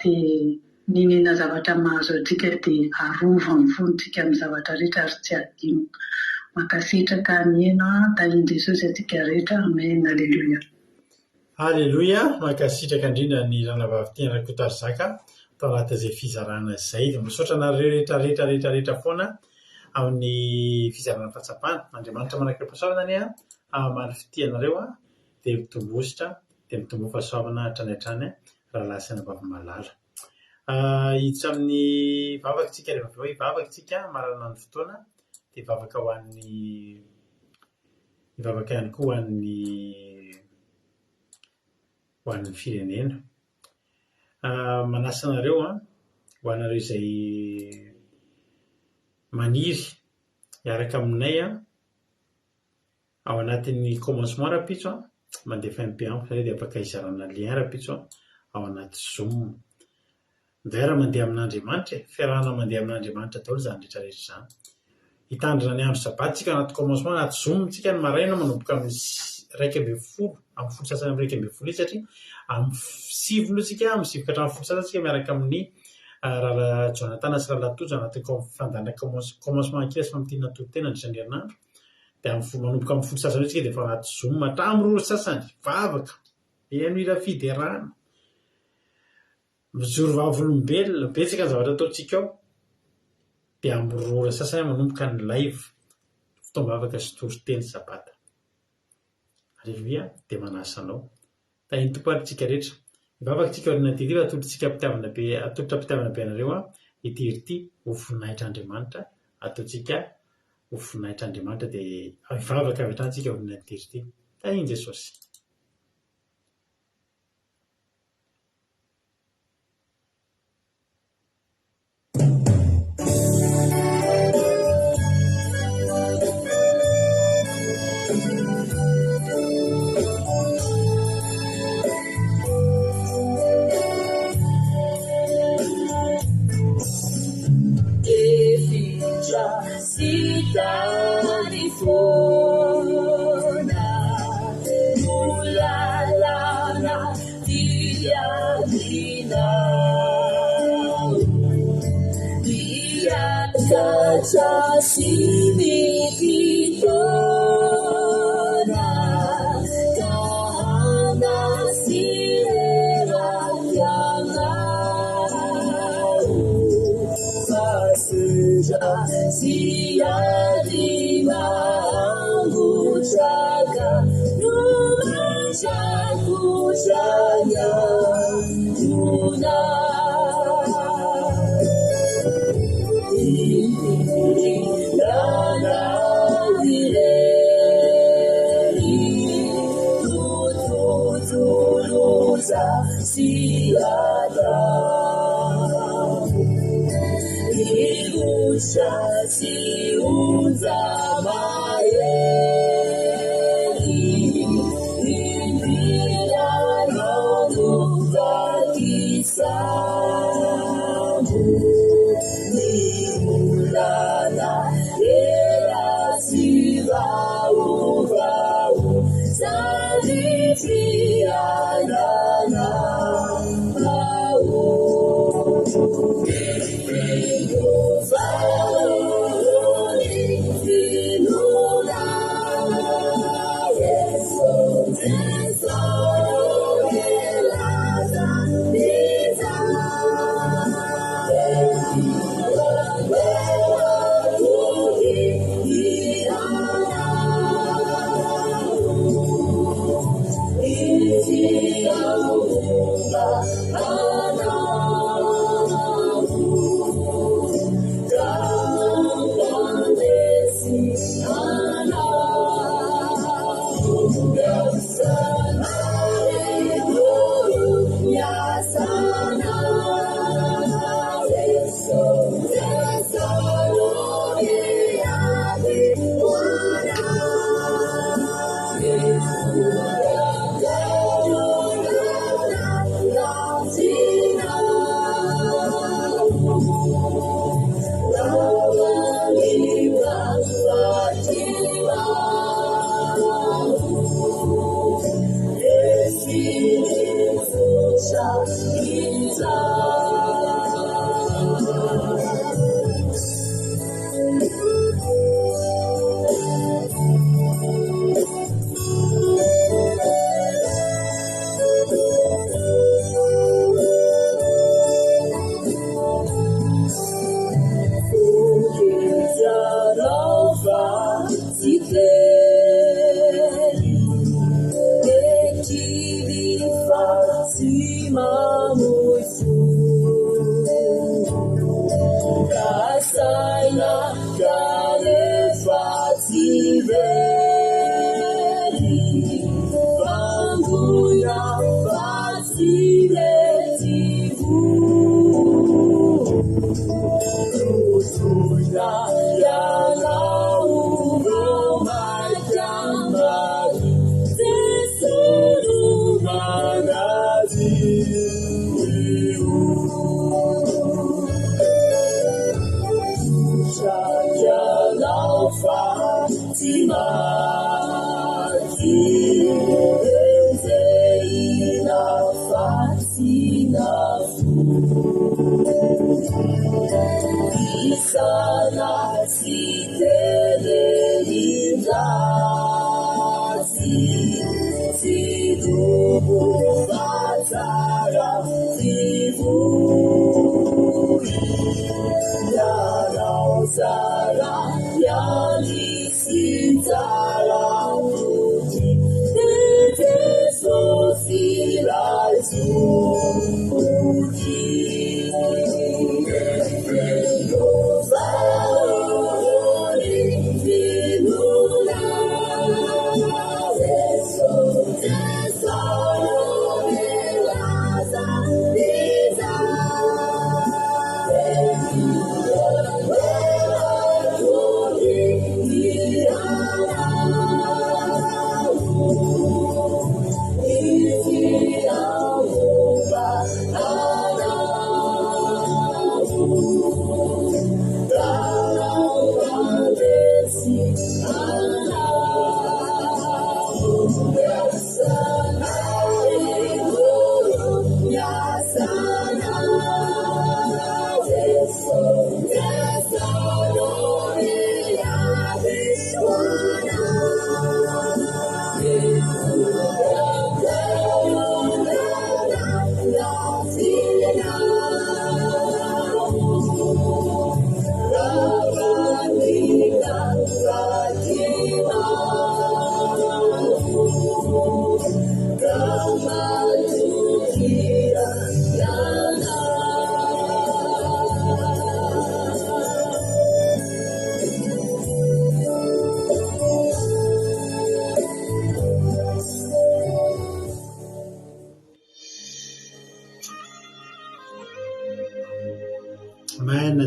dia ninena zavatra mahazo antsika dia arovany fontsika amin'ny zavatra rehetra ary tsy adino. Mankasitraka ny ena tahian Jesosy antsika rehetra. Amen. Aleluia. Aleluia. Mankasitraka indrindra ny ranavavy Kotarizaka tao anatin'izay fizarana izay. Dia misaotra anareo rehetra foana amin'ny fizarana fahatsapana. Andriamanitra manakira fahasoavana any amin'ny fitianareo dia mitombositra dia mitombo fahasoavana hatrany hatrany raha lasana vavy malala. Hiditra amin'ny vavakantsika rehefa avy eo ivavakantsika marana ny fotoana dia vavaka ho an'ny vavaka ihany koa ho an'ny firenena. Manasa anareo ho anareo izay maniry hiaraka aminay ao anatin'ny commencement rapitso mandefa MP1 dia afaka izarana lien rapitso ao anaty Zoom. Vera mandeha amin'Andriamanitra, fiarahana mandeha amin'Andriamanitra daholo izany rehetrarehetra izany. Hitandrina ny andro sabatsika anaty commencement anaty Zoom tsika ny maraina manomboka amin'ny 1:10 amin'ny folo sasany amin'ny 1:10 satria amin'ny 7 lotsika amin'ny 7 ka hatramin'ny folo sasany miaraka amin'ny Rala Jonathan sy Rala Tojo anaty fandana commencement ankira sy famitihana totena andrisan'ny herinandro. Dia manomboka amin'ny folo sasany tsika dia efa anaty Zoom hatramin'ny 2 sasany vavaka eno ira fiderana. Mijoro vavolombelona betsaka ny zavatra ataontsika ao dia amin'ny 2 sasany manomboka ny live fotoam-bavaka sy toriteny sabata. Aleluia. Dia manasa anao tahiny tompo aritsika rehetra ivavakantsika orina tiriva atolotritsika atolotra mpitiavana be anareo ity ho voninahitran'Andriamanitra ataontsika ho voninahitran'Andriamanitra dia ivavaka avy hatrany tsika orina tirity tahiny Jesosy.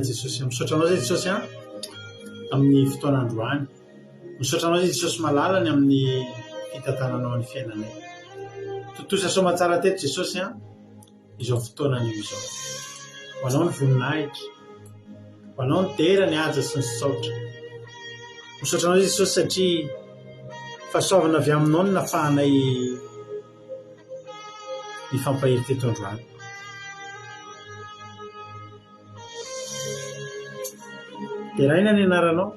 Jesosy misaotra anao zay Jesosy amin'ny fotoanandroany, misaotra anao zay Jesosy malalany amin'ny fitantananao ny fiainanay. Totosa somatsara teto Jesosy izao fotoanan'io izao. Ho anao ny voninahitra, ho anao ny tera ny haja sy ny saotra. Misaotra anao Jesosy satria fahasoavana avy aminao no nafahanay nifampahery teto androany. Teraina ny anaranao,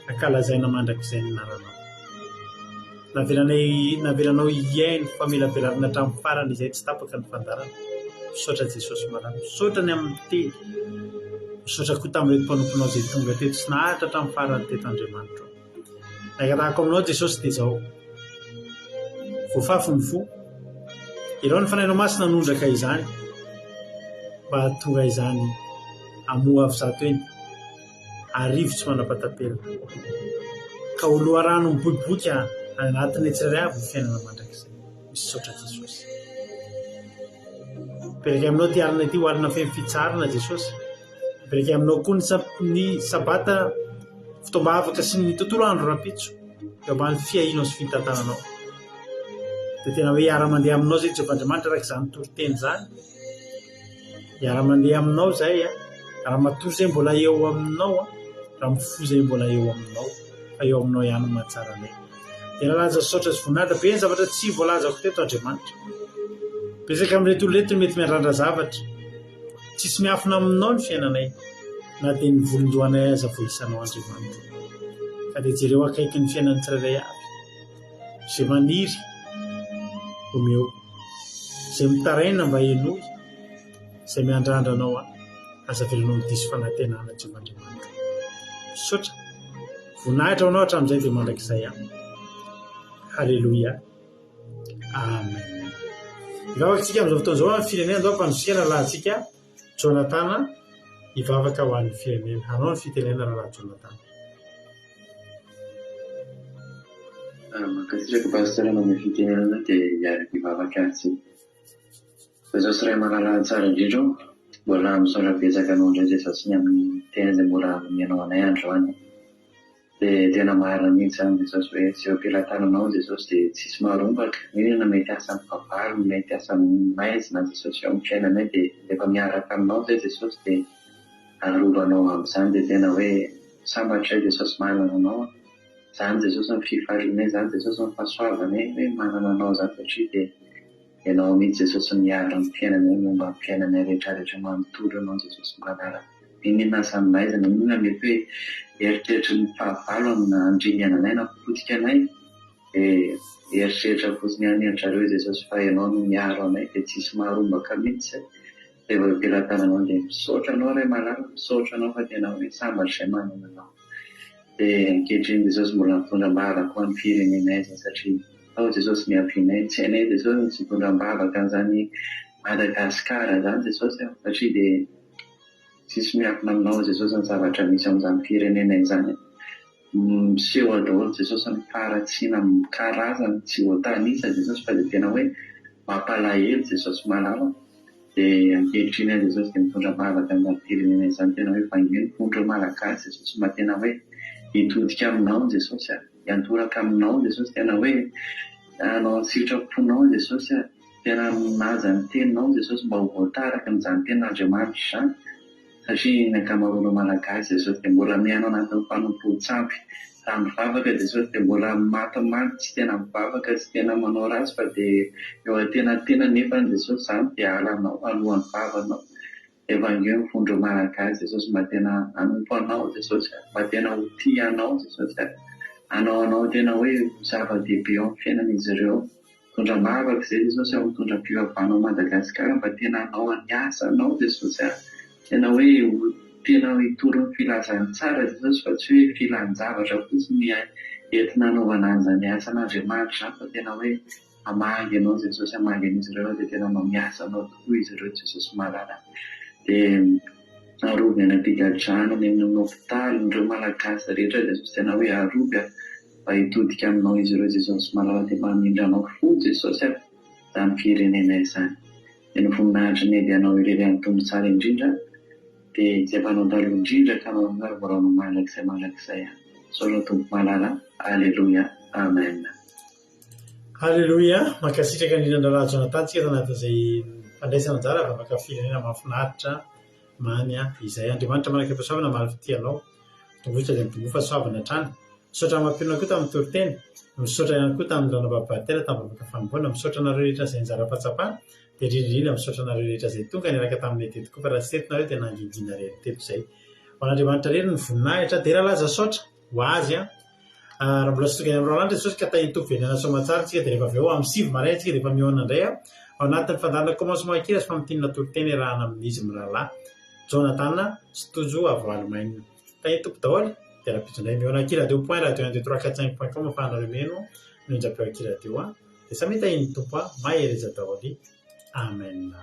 ankalazaina mandrakizay ny anaranao. Navelanao iaino famelabelarana hatramin'ny farany izay tsy tapaka ny fandarana. Misaotra Jesosy malala, misaotra ny amin'ny teny, misaotra koa tamin'ireo mpanomponao izay tonga teto sy naharitra hatramin'ny farany teto Andriamanitra. Nagatahako aminao Jesosy dia izao, voafafy ny fo, ireo ny fanahinao masina nondraka izany, mba tonga izany amoa avy zato eny, arivotsy manapatapela, ka oloharano miboiboiky anatin'ny tsirairay avy ny fiainana mandrakizay. Misaotra Jesosy. Pereka aminao ty alina ity ho alina feno fitsarana Jesosy. Pereka aminao koa ny sabata fotoamba afaka sy ny tontolo andro rapitso eo ambany fiainao sy fitantananao. Dia tena hoe hiara-mandeha aminao zay Jehovandriamanitra araka izany toriteny zany. Hiara-mandeha aminao zay raha matory zay mbola eo aminao, raha mifo zay mbola eo aminao, fa eo aminao ihany ny mahatsaranay. Tena laza saotra sy voninahitra be ny zavatra tsy voalazako teto Andriamanitra. Betsaka amin'irety olonreto mety miarandra zavatra. Tsisy miafina aminao ny fiainanay na dia ny volondohanay aza vo isanao Andriamanitra. Ka dia jereo akaiky ny fiainan'ny tsirairay avy. Izay maniry omeo, izay mitaraina mba henohy, izay miandrandranao aza velanao midiso fanantenana Andriamanitra. Misaotra voninahitra anao hatramin'izay dia mandrakizay aminy. Halleloia. Amen. Ivavakantsika amin'izao fotoan'izao amin'ny firenena izao mpanosihana lahantsika Jonathan hivavaka ho an'ny firenena. Hanao ny fitenena raha Jonathan. Mankasitraka pasitera amin'ny fitenenana dia hiaraka hivavaka azy. Izao sy iray mahalala tsara indrindra mbola misaotra betsaka anao indray Jesosy ny amin'ny tena izay mbola mianao anay androany. Dia tena marina mihitsy izany Jesosy hoe tsy eo am-pelantananao Jesosy dia tsisy marombaka. Inona mety asa amin'ny vavalo, mety asa amin'ny maizina Jesosy eo amin'ny fiainanay dia efa miaraka aminao izay Jesosy dia arovanao amin'izany dia tena hoe sambatra Jesosy manana anao. Izany Jesosy ny fifalinay, izany Jesosy ny fahasoavanay hoe manana anao izany satria dia ianao mihitsy Jesosy miara amin'ny fiainanay momba amin'ny fiainanay rehetrarehetra manontolo anao Jesosy manaraka. Inona asa amin'ny maizina, inona mety hoe eritreritry ny fahavalo amin'ny andrinyananay na potika anay dia eritreritra fotsiny any an-trareo Jesosy fa ianao no miaro anay dia tsisy maharombaka mihitsy. Dia vao ampelantananao dia misaotra anao ray malala, misaotra anao fa tena hoe sambatra izay manana anao. Dia ankehitriny Jesosy mbola mitondram-bavaka ho an'ny firenenay izay satria ao Jesosy miavinay, tsy hainay Jesosy sy mitondram-bavaka an'izany Madagasikara izany Jesosy satria dia tsisy miafina aminao Jesosy ny zavatra misy amin'izany firenena izany. Miseho daholo Jesosy ny faharatsiana amin'ny karazany tsy voatanisa Jesosy fa dia tena hoe mampalahelo Jesosy malala. Dia ankehitriny Jesosy dia mitondram-bavaka amin'ny firenena izany tena hoe vangeny fondro malagasy Jesosy mba tena hoe hitodika aminao Jesosy, hiantoraka aminao Jesosy tena hoe anao sitraponao Jesosy, tena minaja ny teninao Jesosy mba ho voataraka amin'izany tenin'Andriamanitra izany. Satria ny ankamaroana malagasy Jesosy dia mbola miaina anatin'ny fanompoan-tsampy. Raha mivavaka Jesosy dia mbola matimaty, tsy tena mivavaka, tsy tena manao ratsy fa dia eo an-tenatena nefa Jesosy izany dia alanao alohan'ny vavanao. Evangely fondro malagasy Jesosy mba tena hanompo anao Jesosy, mba tena ho tia anao Jesosy, anao tena hoe zava-dehibe ao amin'ny fiainan'izy ireo. Mitondram-bavaka izay Jesosy ao mitondra fivavahana Madagasikara mba tena hanao ny asa anao Jesosy, tena hoe tena hitoro ny filazany tsara Jesosy fa tsy hoe filan-javatra fotsiny entina hanaovana an'izany asan'Andriamanitra fa tena hoe hamangy anao Jesosy, hamangy an'izy ireo dia tena miasa anao tokoa izy ireo Jesosy malala. Dia arovy any ampigadrano any amin'ny hopitaly ireo malagasy rehetra Jesosy tena hoe arovy mba hitodika aminao izy ireo Jesosy malala dia mamindra anao fo Jesosy izany firenena izany. Dia ny voninahitra ny edianao irery amin'ny tombo tsara indrindra dia tsy ampanao taloha indrindra ka anao mora mandrakizay. Saotra tombo malala. Alleluia. Amen. Halleluia. Mankasitraka indrindra raha Jonathan tsika tanatin'izay fandraisana anjara vavaka firenena mahafinaritra mamy izay Andriamanitra manaka fahasoavana mahafitianao tongotra dia mitombo fahasoavana hatrany. Misaotra mampirona koa tamin'ny toriteny, misaotra ihany koa tamin'ny ranovabatera tamin'ny vavaka fanomboana, misaotra nareo rehetra izay nizara-pahatsapana dia indrindra misaotra nareo rehetra izay tonga niaraka tamin'ny tety koa fa raha tsy tetinareo dia nangingina rery teto izay. Ho an'Andriamanitra rery ny voninahitra dia raha laza saotra ho azy raha mbola sy tonga amin'ny Roalanitra Jesosy ka tahitoko venana soamatsara tsika dia rehefa avy eo amin'ny 7 maraina tsika dia efa mihaona indray ao anatin'ny fandaharana commencement kely sy famotinana toriteny rahana amin'izy mirahalahy Jonathan sy tojo avoalomainina. Tahitoko daholo dia raha pitso indray mihaona kely radio point radio 1 2 3 4 5.com afahanareo meno minonja-peo akely radio dia samy tahiny tompo mahereza daholo. Amen.